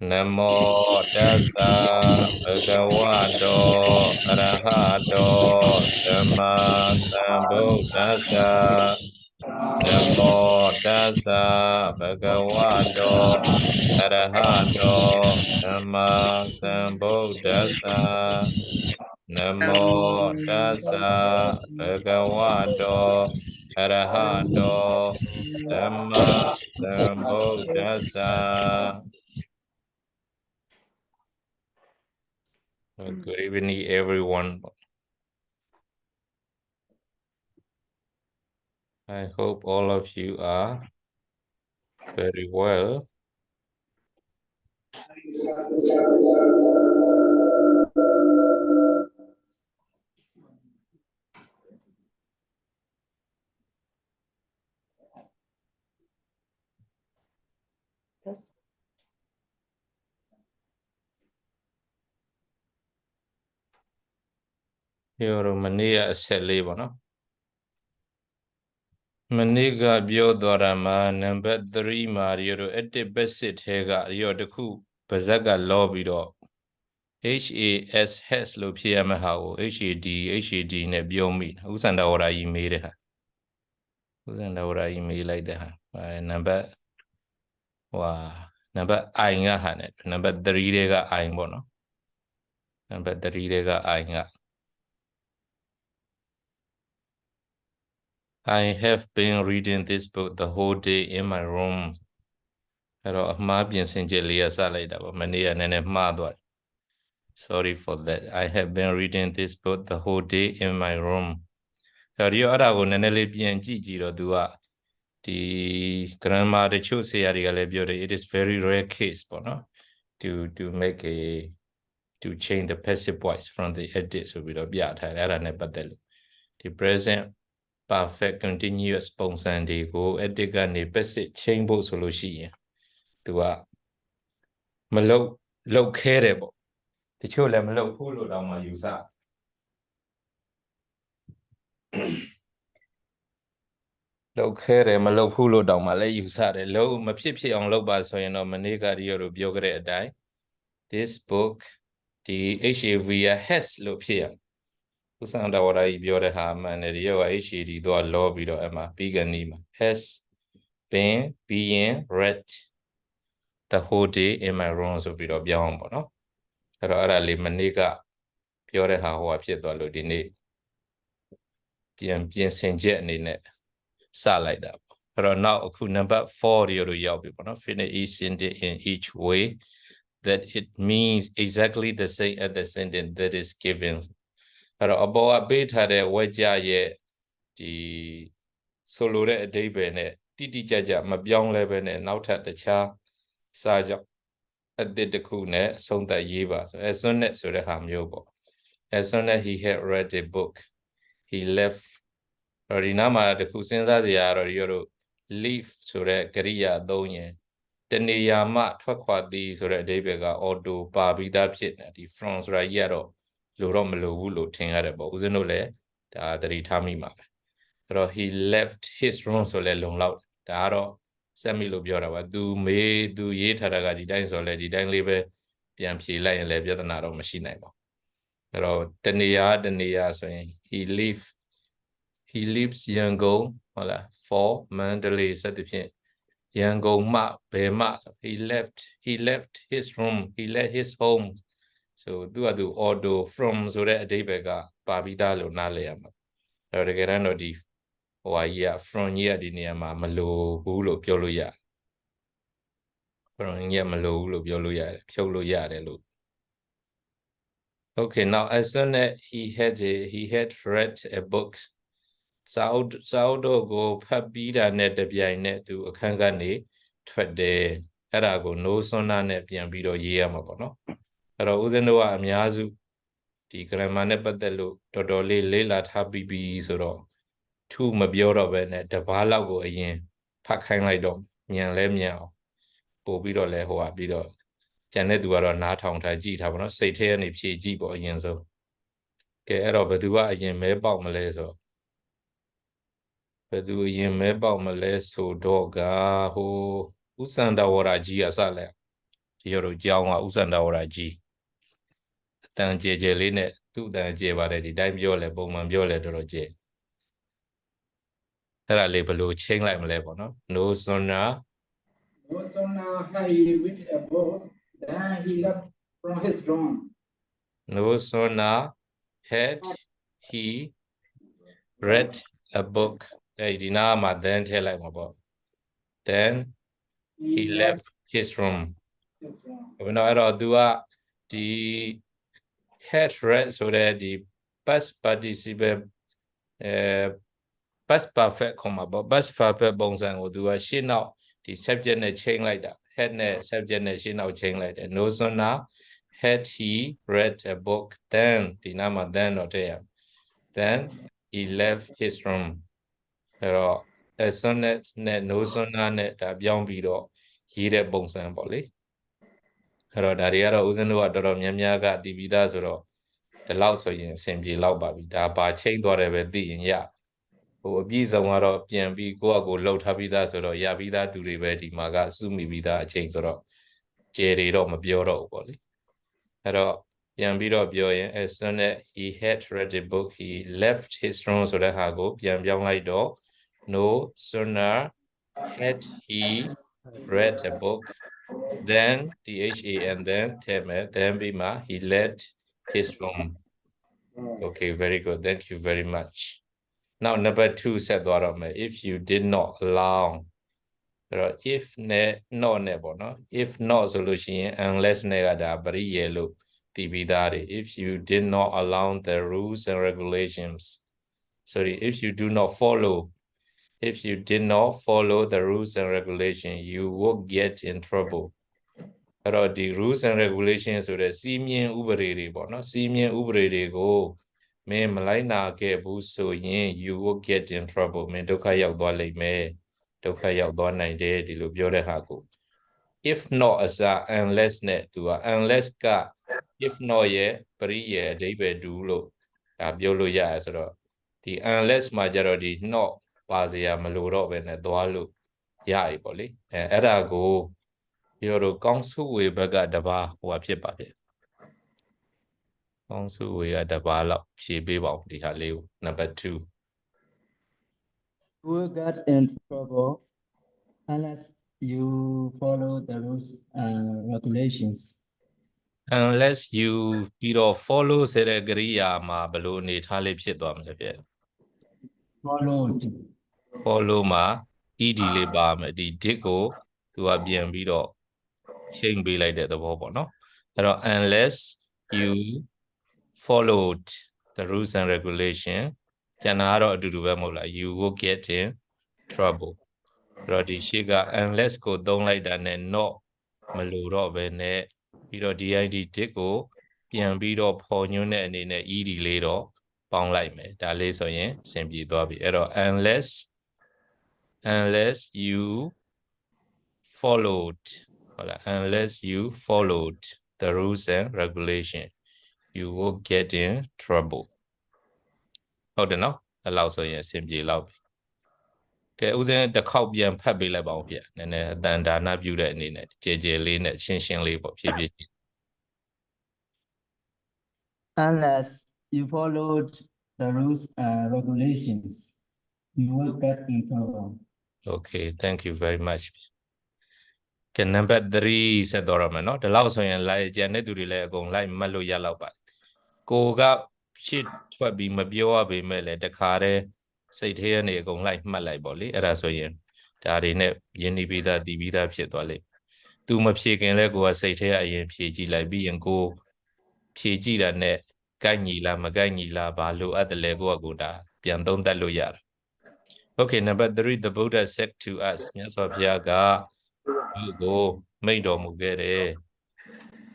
Namo tassa bhagavato arahato samma sambuddhassa. Namo tassa bhagavato arahato samma sambuddhassa. Namo tassa bhagavato arahato samma sambuddhassa. Good evening, everyone. I hope all of you are very well. Your mania seleba no. Maniga biodorama number 3 Mario at the basic hega yodaku bazaga lobby do HAS has lo PM how HAD ne biomi usanda ora email ha usanda ora email like that number I nga ha ne number 3 rega I bo no number 3 rega I nga I have been reading this book the whole day in my room. Sorry for that. I have been reading this book the whole day in my room. Grandma the chose it is very rare case, to make to change the passive voice from the edit so we don't be at the present perfect continuous ပုံစံတွေကို edit ကနေ passive ချိန်ဖို့ဆိုလို့ရှိရင်သူကမလုတ်ခဲတယ်ပေါ့တချို့လည်းမလုတ်ဘူးလို့တောင်မှယူဆလုတ်ခဲတယ်မလုတ်ဘူးလို့တောင်မှလည်းယူဆတယ်လုံးမဖြစ်ဖြစ်အောင်လုပ်ပါဆိုရင်တော့မနေ့ကတည်းကတို့ပြောခဲ့တဲ့အတိုင်း this book ဒီ HAV has လို့ဖြစ်ရဦးစံတော်ရာကြီးပြောတဲ့ဟာမှန်တယ်ဒီရော HAD တော့လောပြီးတော့အမှပြီးကနေမှာ has been being read the whole day in my room ဆိုပြီးတော့ပြောင်းပေါ့နော်အဲ့တော့အဲ့ဒါလေးမနေ့ကပြောတဲ့ဟာဟိုဖြစ်သွားလို့ဒီနေ့ပြင်ဆင်ချက်အနေနဲ့စလိုက်တာပေါ့အဲ့တော့နောက်အခု number 4တွေတို့ရောက်ပြီပေါ့နော် finish each sentence in each way that it means exactly the same as the sentence that is given အဲ့တော့အပေါ်အပေးထားတဲ့ဝဲကြရဲ့ဒီဆိုလိုတဲ့အဓိပ္ပာယ်နဲ့တိတိကျကျမပြောင်းလဲပဲနဲ့နောက်ထပ်တခြားစာကြောင့်အသစ်တစ်ခုနဲ့အဆုံးသတ်ရေးပါဆို as soon as ဆိုတဲ့ဟာမျိုးပေါ့ as soon as he had read the book he left ဒီနားမှာတစ်ခုစဉ်းစားစရာတော့ဒီတို့ leave ဆိုတဲ့ကရိယာသုံးရင်တနေရာမှထွက်ခွာသည်ဆိုတဲ့အဓိပ္ပာယ်က auto ပါပြီးသားဖြစ်နေဒီ from ဆိုတာကြီးကတော့လိုတော့မလိုဘူးလို့ထင်ရတယ်ပေါ့ဦးဇင်းတို့လည်းဒါသတိထားမိမှာပဲအဲ့တော့ he left his room ဆိုလဲလုံလောက်ဒါကတော့စက်မိလို့ပြောတာပါသူရေးထားတာကဒီတိုင်းဆိုလဲဒီတိုင်းလေးပဲပြန်ဖြေလိုက်ရင်လည်းပြဿနာတော့မရှိနိုင်ပါဘူးအဲ့တော့တနေရာဆိုရင် he leaves Yangon ဟုတ်လား for Mandalay စသဖြင့်ရန်ကုန်မှဘယ်မှ he left his room he left his home so သူကသူ auto from ဆိုတဲ့အဓိပ္ပာယ်ကပါပြီးသားလို့နားလည်ရမှာအဲ့တော့တကယ်တမ်းတော့ဒီဟိုဟာကြီးက from ကြီးကဒီနေရာမှာမလိုဘူးလို့ပြောလို့ရတယ် from ကြီးကမလိုဘူးလို့ပြောလို့ရတယ်ဖြုတ်လို့ရတယ်လို့ okay now as soon as he had read a book စာအုပ်တော့ကိုဖတ်ပြီးတာနဲ့တပြိုင်နက်သူအခန်းကနေထွက်တယ်အဲ့ဒါကို no sooner နဲ့ပြန်ပြီးတော့ရေးရမှာပေါ့နော်အဲ့တော့ဦးဇင်းတို့ကအများစုဒီ grammar နဲ့ပတ်သက်လို့တော်တော်လေးလေ့လာထားပြီးပြီဆိုတော့ထူမပြောတော့ပဲနဲ့တပားလောက်ကိုအရင်ဖတ်ခိုင်းလိုက်တော့မြန်လဲမြန်အောင်ပို့ပြီးတော့လဲဟိုဟာပြီးတော့ကျန်တဲ့သူကတော့နားထောင်ထားကြည့်ထားပါတော့စိတ်ထဲကနေဖြည့်ကြည့်ပေါ့အရင်ဆုံးကဲအဲ့တော့ဘယ်သူကအရင်မဲပေါက်မလဲဆိုဘယ်သူအရင်မဲပေါက်မလဲဆိုတော့ကဟို Usandawara G asale. Yoro Jawa Usandawara G. Tan Jeline, two than Jeva, the dime viole, bowman viole doroje. Her label chain like level, no sooner. No sooner he reached a boat than he left from his throne. No sooner had he read a book, a dinama then tell like about. Then he left his room. When I do the head read so that the past participle past perfect comma but past perfect bongs and will do a shit now the subject and chain like that head net subject and shit now chain like that no sooner had he read a book then the number then or there then he left his room အဲ့တော့ as soon as နဲ့ no sooner နဲ့ဒါပြောင်းပြီးတော့ရေးတဲ့ပုံစံပေါ့လေအဲ့တော့ဒါတွေကတော့ဦးဇင်းတို့ကတော်တော်များများကတည်ပြီးသားဆိုတော့ဒီလောက်ဆိုရင်အဆင်ပြေလောက်ပါပြီဒါပါချိန်သွားတယ်ပဲသိရင်ရဟိုအပြည့်စုံကတော့ပြန်ပြီးကိုယ့်အကိုလှုပ်ထားပြီးသားဆိုတော့ရပြီးသားသူတွေပဲဒီမှာကစုမိပြီးသားအချိန်ဆိုတော့ကျယ်တွေတော့မပြောတော့ဘူးပေါ့လေအဲ့တော့ပြန်ပြီးတော့ပြောရင် as soon as he had read the book he left his room ဆိုတဲ့ဟာကိုပြန်ပြောင်းလိုက်တော့ no sooner had he read a book then the and then bima he left his room okay very good thank you very much now number 2 set သွားတော့မယ် if you did not allow အဲ့တော့ if နဲ့ not နဲ့ပေါ့နော် if not ဆိုလို့ရှိရင် unless နဲ့ကဒါပရိယေလို့တည်ပြီးသားတွေ if you did not allow the rules and regulations sorry if you do not follow if you did not follow the rules and regulations you will get in trouble အဲ့တော့ဒီ rules and regulations ဆိုတဲ့စီမင်းဥပဒေတွေပေါ့နော်စီမင်းဥပဒေတွေကိုမင်းမလိုက်နာခဲ့ဘူးဆိုရင် you will get in trouble မင်းဒုက္ခရောက်သွားလိမ့်မယ်ဒုက္ခရောက်သွားနိုင်တယ်ဒီလိုပြောတဲ့ဟာကို if not အစား unless နဲ့သူက unless က if not ရဲ့ပရိယေအဓိပ္ပာယ်တူလို့ဒါပြောလို့ရရဆိုတော့ဒီ unless မှာကြတော့ဒီ not ပါစရာမလိုတော့ပဲနဲ့သွားလို့ရပြီပေါ့လေအဲ့ဒါကိုပြီးတော့ကောင်းစုဝေဘက်ကတပါဟိုဖြစ်ပါဖြစ်ကောင်းစုဝေကတပါလောက်ဖြည့်ပေးပါဦးဒီဟာလေးကို number 2 You will get in trouble unless you follow the rules and regulations. unless you ပြီးတော့ follow ဆိုတဲ့ကရိယာမှာဘယ်လိုအနေထားလေးဖြစ်သွားမလဲဖြစ် follow မှာ ed လေးပါမယ်ဒီ did ကိုသူကပြန်ပြီးတော့ချိန်ပေးလိုက်တဲ့သဘောပေါ့နော်အဲ့တော့ unless you followed the rules and regulation ကျန်တာကတော့အတူတူပဲမဟုတ်လား you will get in trouble အဲ့တော့ဒီရှေ့က unless ကိုသုံးလိုက်တာနဲ့ not မလို့တော့ပဲနဲ့ပြီးတော့ did did ကိုပြန်ပြီးတော့ပေါ်ညွှန်းတဲ့အနေနဲ့ ed လေးတော့ပေါင်းလိုက်မယ်ဒါလေးဆိုရင်အဆင်ပြေသွားပြီအဲ့တော့ unless you followed unless you followed the rules and regulation you will get in trouble ဟုတ်တယ်နော်အဲ့လောက်ဆိုရင်အဆင်ပြေလောက်ပြီကဲဦးဇင်းတစ်ခေါက်ပြန်ဖတ်ပေးလိုက်ပါဦးဗျနည်းနည်းအတန်ဒါနပြုတဲ့အနေနဲ့ကြဲကြဲလေးနဲ့ရှင်းရှင်းလေးပေါ့ဖြည်းဖြည်း Unless you followed the rules and regulations, you will get in trouble. okay thank you very much ကဲ number 3ဆက်တော့ရမယ်နော်ဒီလောက်ဆိုရင်လိုက်ကျန်တဲ့သူတွေလည်းအကုန်လိုက်မှတ်လို့ရတော့ပါတယ်ကိုကရှစ်ထွက်ပြီးမပြောရပေမဲ့လည်းတခါတည်းစိတ်ထဲကနေအကုန်လိုက်မှတ်လိုက်ပေါ့လေအဲ့ဒါဆိုရင်ဒါတွေနဲ့ယဉ်နေပြီးသားတည်ပြီးသားဖြစ်သွားလိမ့်သူမဖြေခင်လဲကိုကစိတ်ထဲအရင်ဖြေကြည့်လိုက်ပြီးရင်ကိုဖြေကြည့်တာနဲ့ကိုက်ညီလားမကိုက်ညီလားဘာလို့အပ်တယ်လဲကိုကဒါပြန်သုံးသပ်လို့ရတာ okay number 3 the Buddha said to us မြတ်စွာဘုရားကကိုမိန့်တော်မူခဲ့တယ်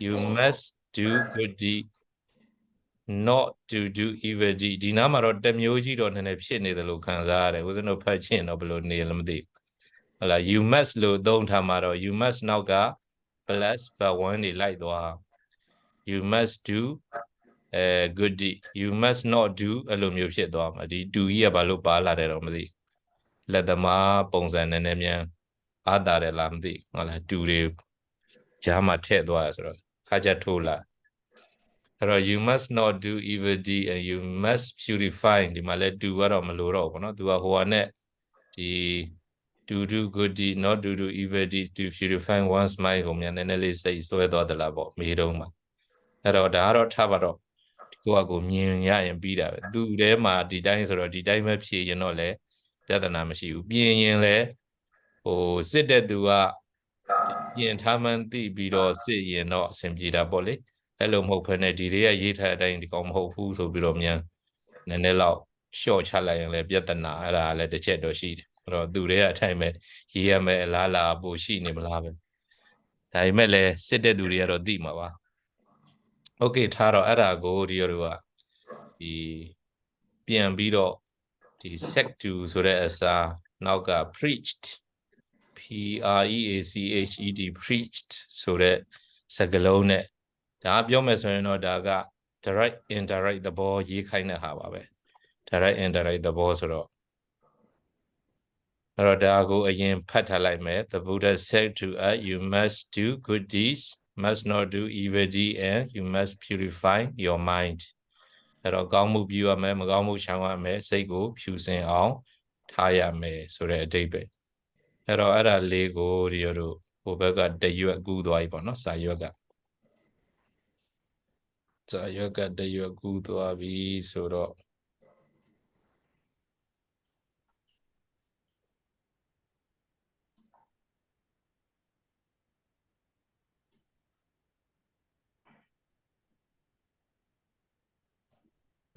you must do good deed not to do evil deed ဒီနားမှာတော့တမျိုးကြီးတော့နည်းနည်းဖြစ်နေတယ်လို့ခံစားရတယ်ဦးဇင်းတို့ဖတ်ချင်းတော့ဘယ်လိုနေလဲမသိဘူးဟုတ်လား you must လို့သုံးထားမှာတော့ you must နောက်က plus verb 1တွေလိုက်သွား you must do good deed you must not do အဲ့လိုမျိုးဖြစ်သွားမှာဒီ do ကြီးကဘာလို့ပါလာတယ်တော့မသိလက်သမားပုံစံနည်းနည်းမြန် Ada lamdi, mala dure jama tedwa sort of kajatola. You must not do evil deed and you must purify the malet do what on maloro, no do a hoanet the do good deed, not do evil deeds to purify one's mind home and then say so at the labo, me doma. Ero daro tabaro. Go go mean ya and beat out. Do them the dines or the dime up here, you know, le. The other name is you being in le. Oh, sit there do a yin taman the beat or say ye not simply that bolly. Hello, open a dear yet had in the com ho fools of Biromia. Nanello, short chala and le Biatana, let the chet or sheet. Or do their time here me lala bushi niblaven. I mele sit there do the other dima. Okay, Taro Arago, Riorua. The Bienbido, the sectu, so that as now got preached. Preached, preached, so that Sagalone. The Abiomes no daga, direct, indirect the ball, ye kind of have a direct, indirect the balls or Radago again, patalite me. The Buddha said to us, you must do good deeds, must not do evil deeds, and you must purify your mind. အဲ့တော့ကောင်းမှုပြုရမယ်မကောင်းမှုရှောင်ရမယ်စိတ်ကိုဖြူစင်အောင်ထားရမယ်ဆိုတဲ့အဓိပ္ပာယ်အဲ့တော့အဲ့ဒါလေးကိုဒီတို့ဟိုဘက်ကတရွက်ကူးသွားပြီပေါ့နော်စာရွက်ကတရွက်ကူးသွားပြီဆိုတော့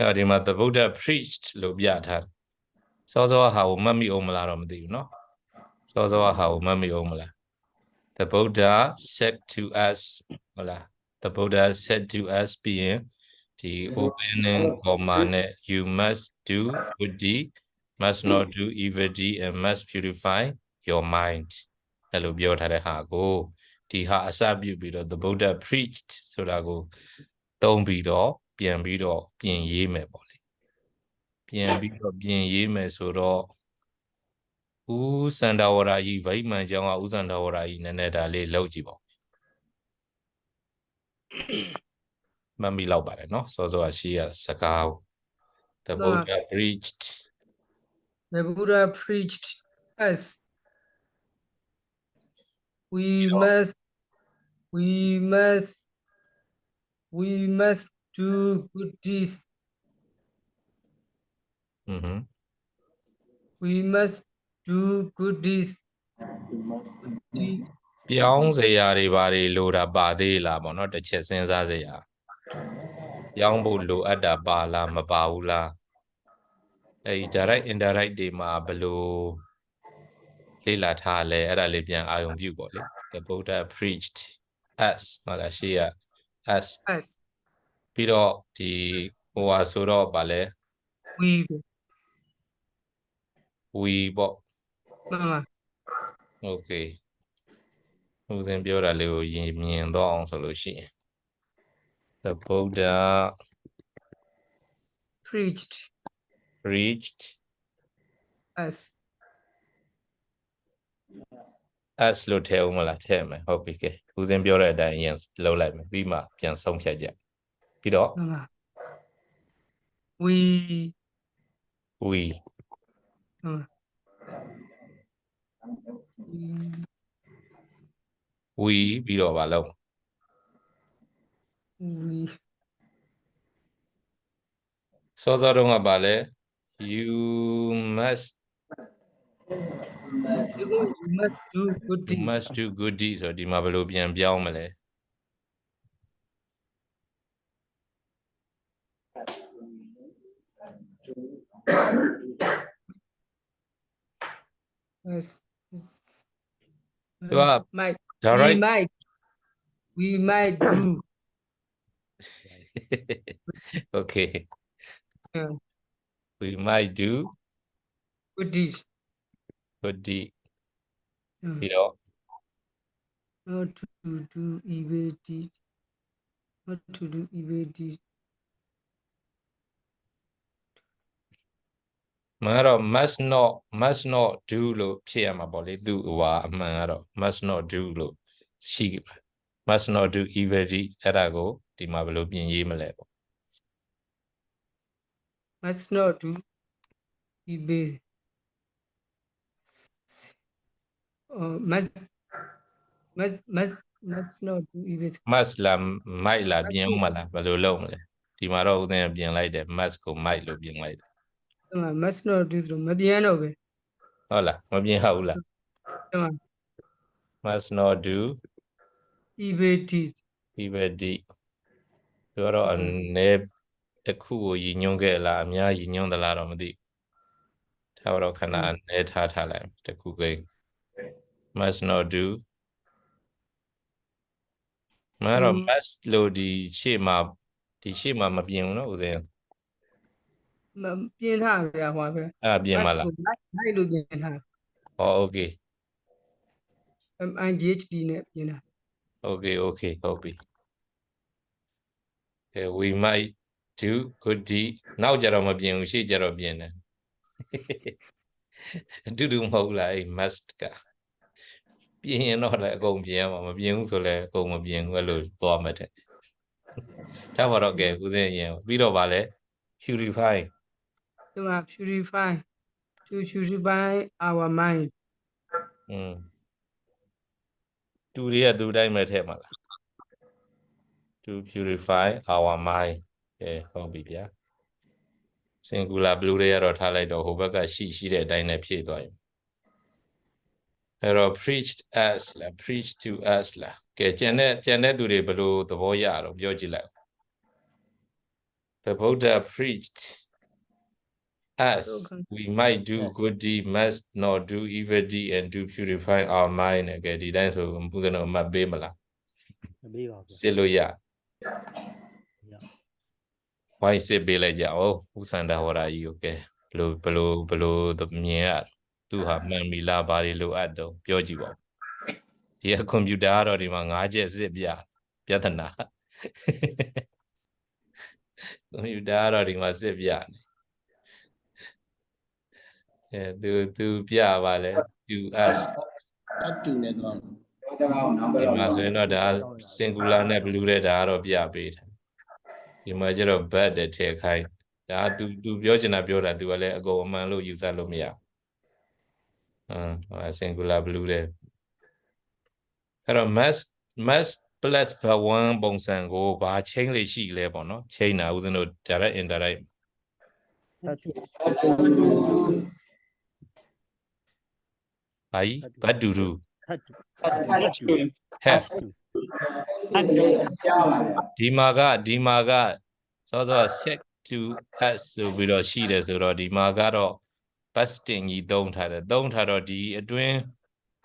အဲ့ဒီမှာ the Buddha preached လို့ပြထားတယ်စောစောဟာကိုမှတ်မိအောင်မလားတော့မသိဘူးเนาะစောစောဟာကိုမှတ်မိအောင်မလား The Buddha said to us ဟုတ်လား The Buddha said to us being the opening comma နဲ့ you must do good deed must not do evil deed and must purify your mind အဲ့လိုပြောထားတဲ့ဟာကိုဒီဟာအစပြုပြီးတော့ the Buddha preached ဆိုတာကိုသုံးပြီးတော့ပြန်ပြင်ရေးမယ်ပေါ့လေပြန်ရေးမယ်ဆိုတော့ဦးစန္ဒဝရကြီးဗိမာန်ကျောင်းကဦးစန္ဒဝရကြီးနည်းနည်းဒါလေးလောက်ကြည့်ပါမှတ်မိလောက်ပါတယ်နော်စောစောကရှိရစကား The Buddha preached as we must do good deeds. We must do good deeds. ပြောင်းစရာတွေဘာတွေလိုတာပါသေးလားပေါ့နော်တစ်ချက်စဉ်းစားစရာပြောင်းဖို့လိုအပ်တာပါလားမပါဘူးလားအဲ့ direct indirect တွေမှာဘယ်လိုလေ့လာထားလဲအဲ့ဒါလေးပြန်အာရုံပြုပေါ့လေ The Buddha preached us ဟုတ်လားရှေ့က us ပြီးတော့ဒီဟိုဟာဆိုတော့ဗာလဲ we ပေါ့ okay ဦးစင်ပြောတာလေးကိုမြင်တော့အောင်ဆိုလို့ရှိရင် The Buddha preached us လို့ထည့်ဦးမလားထည့်မယ်ဟုတ်ပြီကဲဦးစင်ပြောတဲ့အတိုင်းရင်လုံးလိုက်မယ်ပြီးမှပြန်ဆုံးဖြတ်ကြပြီးတော့ we ပြီးတော့ဗာလုံးစောစောတုန်းကဗာလဲ you must do good deeds ဆိုဒီမှာဘယ်လိုပြန်ပြောင်းမလဲ we might do okay we might do good deeds you know not to do evil deeds Maro must not do lo piama boli do wa maro must not do lo shi must not do evil deed erago di mablo bin ye male. Must not do evil. Must not do evil. Must la mai la Must bien not. mala balo lo male. Di maro then bien like that must go mai lo bien like. Must not do through. Maybe I know. Hola, ma bien haula. Must not do Evil deed. evil deed. Pero ne the ku yi nyong ke la mya yi nyong da la ro ma di. Tha ro khana ne tha tha lai the ku ke. Must not do Maro must lo di shit ma bien no uze. ပြင်းထားဗျာဟိုပဲ Bien mask mala. ကို light လို့ပြင်ထား Oh, okay. MIGHD နဲ့ပြင်ထား Okay. We might do good deed. Now jaro ma bien shi jaro bien ne. Du mho la must ka. ပြင်ရင်တော့လည်းအကုန်ပြင်မှာမပြင်ဘူးဆိုလည်းအကုန်မပြင်ဘူးအဲ့လိုသွားမှတဲ့ဒါပါတော့ကဲဦးသိရင်ပြီးတော့ဗာလဲ purify ဒီမှာ purify to purify our mind တူတွေကတူတိုင်းပဲထဲမှာလား to purify our mind ကဲဟုတ်ပြီဗျာ singular blue တွေကတော့ထားလိုက်တော့ဟိုဘက်ကရှိတဲ့အတိုင်းနဲ့ဖြည့်သွားရင်အဲ့တော့ preached us လား preach to us လားကဲကျန်တဲ့သူတွေဘယ်လိုသဘောရတော့ပြောကြည့်လိုက် The Buddha preached us we might do good deed must not do evil deed and do purify our mind ကဲဒီတိုင်းဆိုဘုရားတော်မှတ်ပေးမလားမပေးပါဘူးစစ်လို့ရဝိုင်းစစ်ပေးလိုက်ကြအောင်ဥစန္ဒဝရကြီးကိုကဲဘလို့မြင်ရသူဟာမှန်ပြီလားဘာတွေလိုအပ်တော့ပြောကြည့်ပါဦးဒီကွန်ပျူတာကတော့ဒီမှာ5ချက်စစ်ပြဿနာကွန်ပျူတာကတော့ဒီမှာစစ်ပြနေသူပြပါလေ to us တူနေတော့ဒီမှာဆိုရင်တော့ဒါ singular နဲ့ blue တဲ့ဒါကတော့ပြပေးတယ်ဒီမှာကျတော့ bad တဲ့ထည့်ခိုင်းဒါ तू ပြောချင်တာပြောတာ तू ကလည်းအကုန်အမှန်လို့ယူဆလို့မရsingular blue တဲ့အဲ့တော့ mass plus verb ပုံစံကိုဘာချိန်လေးရှိလဲပေါ့နော်ချိန်တာဦးဇင်းတို့ direct indirect ဘာတူတူ have ဒီမှာကစော set to us ဆိုပြီးတော့ရှိတယ်ဆိုတော့ဒီမှာကတော့ past tense ကြီးသုံးထားတော့ဒီအတွင်း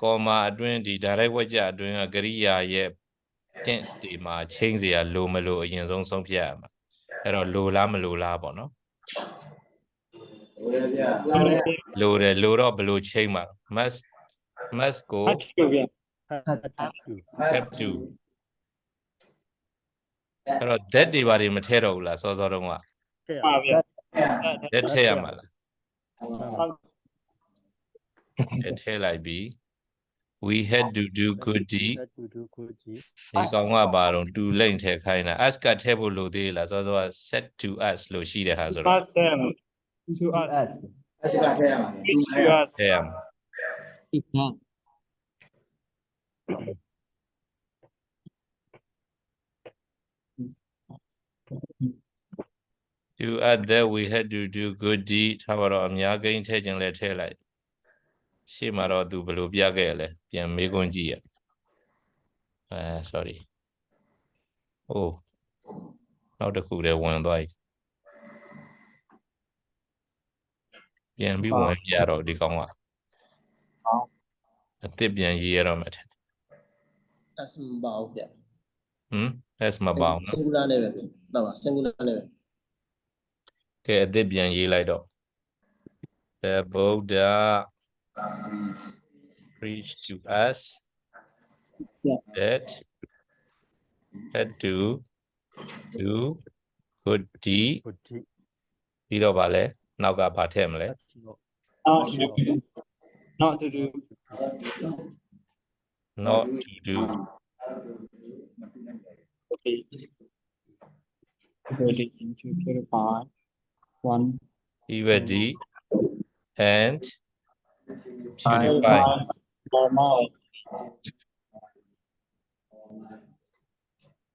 comma အတွင်းဒီ direct ဝကြအတွင်းကကရိယာရဲ့ tense တွေမှာချိန်เสียလိုမလို့အရင်ဆုံးဆုံးဖြတ်ရမှာအဲ့တော့လိုလားမလိုလားပေါ့နော်လိုတယ်လိုတော့ဘယ်လိုချိန်မှာ must ကို have to အဲ့တော့ that တွေဘာတွေမထည့်တော့ဘူးလားစောတုန်းကthat ထည့်ရမှာလားထည့်လိုက်ပြီ we had to do good deed ဒီကောင်ကဘာတော့ to လိမ့်ထည့်ခိုင်းတာ us ကထည့်ဖို့လိုသေးလားစော set to us လို့ရှိတဲ့ဟာဆိုတော့ to us to us ထည့်ရမှာ to us that we had to do good deed ထားပါတော့အများကိန်းထည့်ခြင်းလဲထည့်လိုက်ရှေ့မှာတော့သူဘယ်လိုပြခဲ့ရလဲပြန်မေးခွန်းကြည့်ရsorry နောက်တစ်ခုတည်းဝင်သွားပြီပြန်ပြီးဝင်ပြတော့ဒီကောင်ကအစ်စ်ပြန်ရေးရတော့မယ်S မပေါင်းပြ S မပေါင်းနော် singular နဲ့ပဲဟုတ်ပါ singular နဲ့ပဲကဲအစ်စ်ပြန်ရေးလိုက်တော့ The Buddha preached to us that had to do good deed ပြီးတော့ဗာလဲ နောက်ကဘာထည့်မလဲ not to do. Not to do. not to do Okay. Ready to purify. One. ready and Purify purify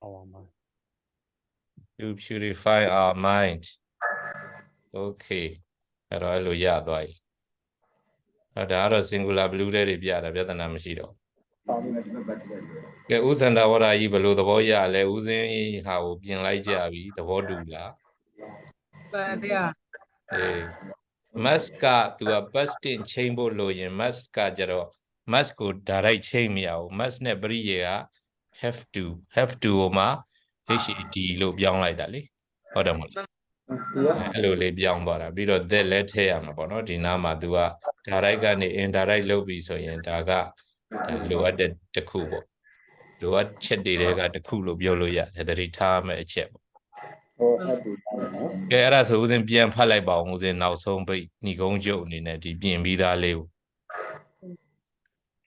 our mind. to purify our mind okay အဲ့တော့အဲ့လိုရသွားပြီဒါကတော့ singular blue တွေပြတာပြဿနာမရှိတော့ကဲဥစန္ဒဝရကြီးဘယ်လိုသဘောရလဲဥစဉ်ဟာကိုပြင်လိုက်ကြပြီသဘောတူလား But yeah. အေး must ကသူက past tense ချိန်ဖို့လို့ရင် must ကကြတော့ must ကို direct ချိန်မရဘူး must နဲ့ပရိယေက have to ကိုမှ had လို့ပြောင်းလိုက်တာလေဟုတ်တယ်မဟုတ်လားအဲ့လိုလေးပြောင်းသွားတာပြီးတော့ that လည်းထည့်ရမှာပေါ့နော်ဒီနားမှာသူက direct ကနေ indirect လုပ်ပြီးဆိုရင်ဒါကလိုအပ်တဲ့တစ်ခုပေါ့လိုအပ်ချက်တွေကတစ်ခုလို့ပြောလို့ရတယ်သတိထားမယ်အချက်ပေါ့ကဲအဲ့ဒါဆိုဦးစင်ပြန်ဖတ်လိုက်ပါဦးဦးစင်နောက်ဆုံးပိတ်ညီကုန်းကျုပ်အနေနဲ့ဒီပြင်ပြီးသားလေးကို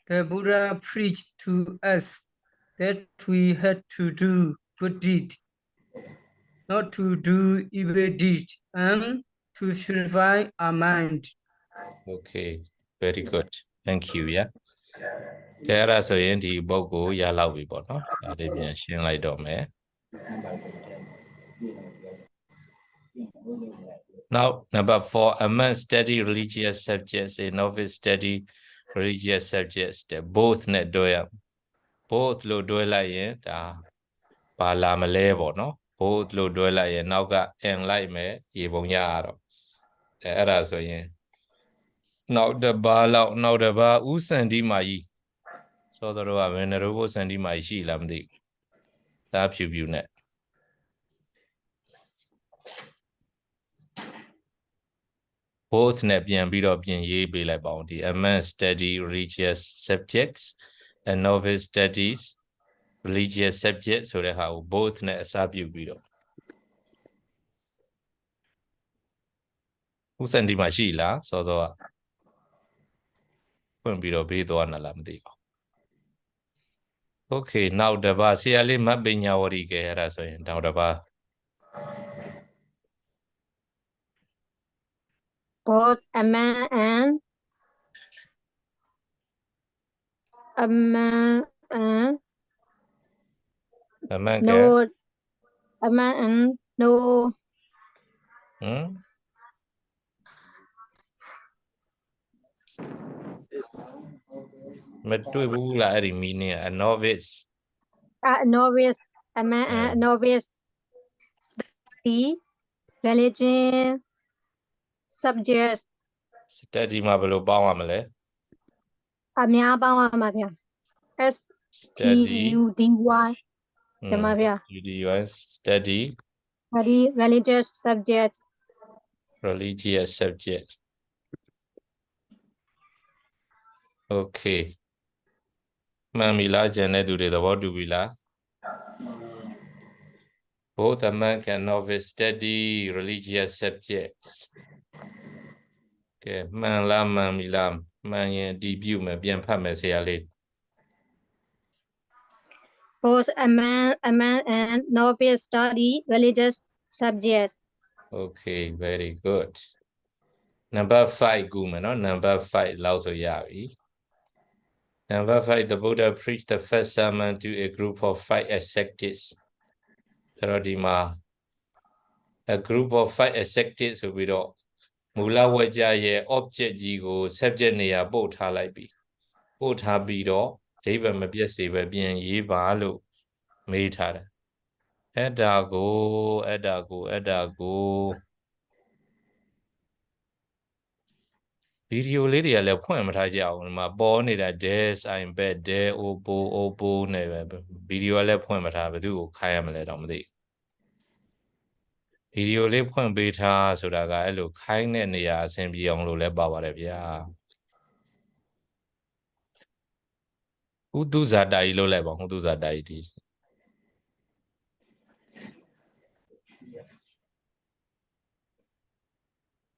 The Buddha preached to us that we had to do good deed, not to do evil deed, and to purify our mind. okay very good thank you yeah ကဲအဲ့ဒါဆိုရင်ဒီပုဂ္ဂိုလ်ရလောက်ပြီပေါ့နော်ဒါလေးပြန်ရှင်းလိုက်တော့မယ် Now, number 4, a man study religious subjects, a novice study religious subjects. Both net doya. Both lo doya yen da ba la male bo no. Both lo doya yen now ga en like me ye bong ya ro. Era so yen. Now the ba lao now the ba u sandi ma yi. So the ro when the robo sandi ma yi shi lam di. Da pyu net. Both နဲ့ပြန်ပြီးတော့ပြင်ရေးပေးလိုက်ပါဦးဒီ a man study religious subjects and novice studies religious subjects ဆိုတဲ့ဟာကို both နဲ့အစားပြုပြီးတော့ဥစံဒီမှာရှိလားစောစောကဖွင့်ပြီးတော့ပေးသွားနာလားမသိပါဘူး Okay နောက်တစ်ပါးဆရာလေးမတ်ပညာဝရီကဲအဲ့ဒါဆိုရင်နောက်တစ်ပါး Both a man and a man no a man and no ဟမ်မတွေ့ဘူးလားအဲ့ဒီ meaning a novice novice a man and novice study religion subjects study မှာဘယ်လိုပေါင်းရမလဲ အများပေါင်းရမှာဗျာ study study တမဗျာ study religious subject religious subject okay မှန်ပြီလားကျန်တဲ့သူတွေသဘောတူပြီလား Both a monk and novice study religious subjects ကဲမှန်လားမှန်ပြီလားမှန်ရင်ဒီပြုမယ်ပြန်ဖတ်မယ်ဆရာလေး Both a man and novice study religious subjects okay very good number 5ကူမယ်နော် number 5လောက်ဆိုရပြီ number 5 the Buddha preached the first sermon to a group of 5 ascetics အဲ့တော့ဒီမှာ a group of 5 ascetics ဆိုပြီးတော့မူလဝကြရဲ့ object ကြီးကို subject နေရာပို့ထားလိုက်ပြီပို့ထားပြီးတော့အဓိပ္ပာယ်မပြည့်စေပဲပြန်ရေးပါလို့မေးထားတယ်အဲ့ဒါကိုဗီဒီယိုလေးတွေကလည်းဖွင့်မထားကြဘူးဒီမှာပေါ်နေတာ des I'm bad de opo နဲ့ပဲဗီဒီယိုကလည်းဖွင့်မထားဘယ်သူကိုခိုင်းရမလဲတော့မသိဗီဒီယိုလေးဖွင့်ပေးထားဆိုတာကအဲ့လိုခိုင်းတဲ့နေရာအဆင်ပြေအောင်လို့လည်းပါပါတယ်ဗျာဥဒုဇာတာကြီးလို့လိုက်ပါဥဒုဇာတာကြီး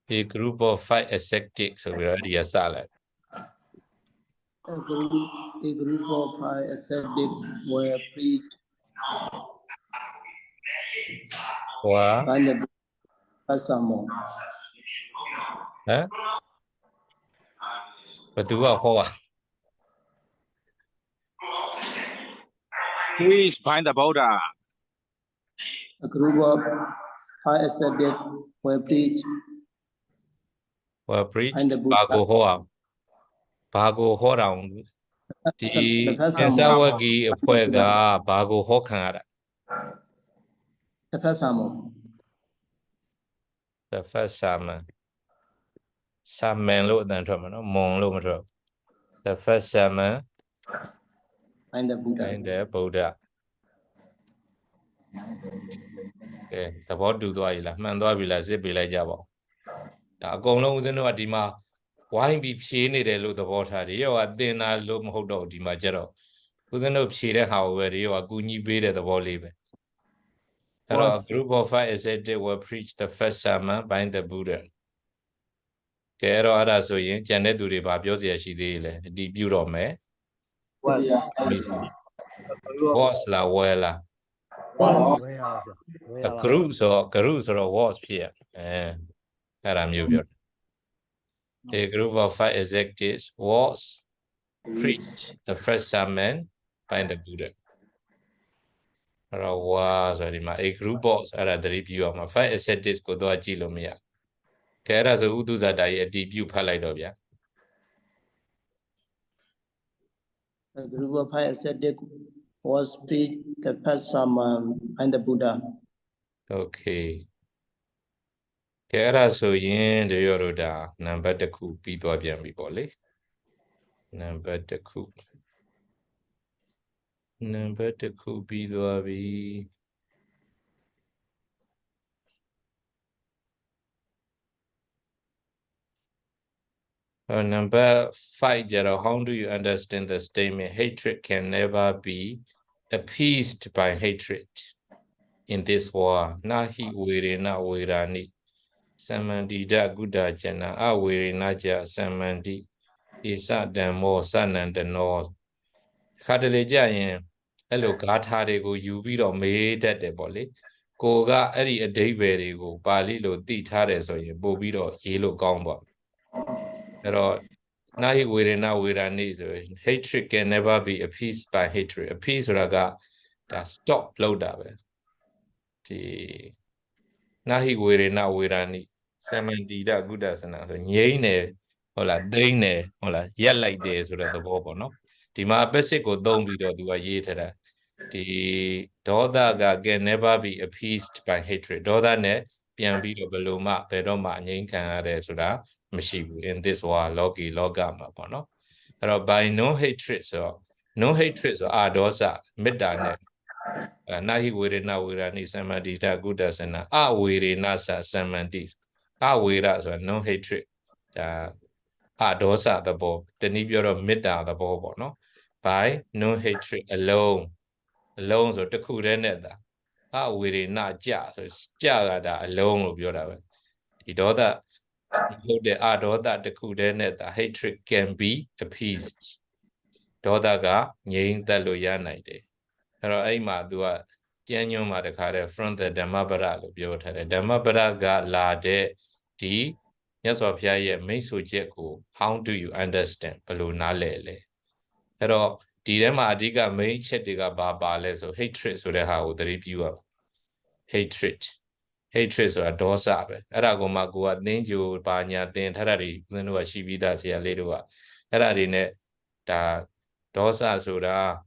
ဒီ A group of 5 ascetics already a salad. A group of 5 ascetics were preached Wow. by the Buddha. Huh? But do a hoa. Who is behind the Buddha? A group of 5 ascetics were preached Were by preached. the Buddha. Bago hoa. Bago hoa round. The first The sermon. Sawagi a poega. Bago hokara. The first sermon. The first sermon. Some men look than Trumano, Mon Lomatro. The first sermon By the Buddha. and the Buddha. Okay, the what do I la? Mandabila zibila jabo. A gong within a dima. Why be peony look the water? You are then I look hodo di majero. Within no peer, however, you are goony beat at the volley. A group of 5 said they were preached the first sermon by the Buddha. Kero ara so yin, Janet do the Babios Yashidele, the bureau me. Was. Was la wella. A cruise or was here. A group of 5 executives was preached the first sermon by the Buddha. A group was at the review of my 5 executives go to a gilomia. Keras Uduza die a debut palidovia. A group of 5 ascetics was preached the first sermon by the Buddha. Okay. Keras so yin the Yoroda, number the coup, people of Yambi Bolly. Number the coup. Number the coup be the number 5, Gerald, how do you understand the statement? Hatred can never be appeased by hatred in this war. Nahi wiri na wirani. Samandi da guda jana a wiri naja samandi. Isa demo sanandano. Kadale jayen. Hello, Gathare go you be or made at the volley. Goga eri a day very go, Balilo, Titares or ye, Bobido, yellow gomba. Pero nahi wiri na wirani. Hatred can never be appeased by hatred. Appease raga that stop load up. The nahi wiri na wirani. Samandi da gudasana. So yene, hola, dane, hola, yet like this or the bobo, no? The ma basic or don't be do a yetera. The daughter can never be appeased by hatred. Daughter ne, piambi below ma, pedoma, yankan resura, machibu in this war, logi, logama, no? By no hatred, so no hatred, so adosa, midane. Nahi wiri na wirani samadita gudasana. Wiri nasa samadis. Wira, so no hatred. Dosa the bow. The nibura midda the bow, no? By no hatred alone. Alone, so the kureneda. Wiri na ja, so jagada alone of your other. The daughter, the adoda the kureneda. Hatred can be appeased. Dodaga, ying the loyanite. Aima do a genuine madacare from the Damabara of Yota. Damabara got la de D. Yes, of Yaya Meso Jeko. How do you understand? Paluna lele. Pero Didema Adiga may chetiga baba leso hatred so the how the review of hatred. Hatred or a dosa. Aragoma go at Ninju Banya, then Harari, then what she be does here later. Hararine da dosa soda.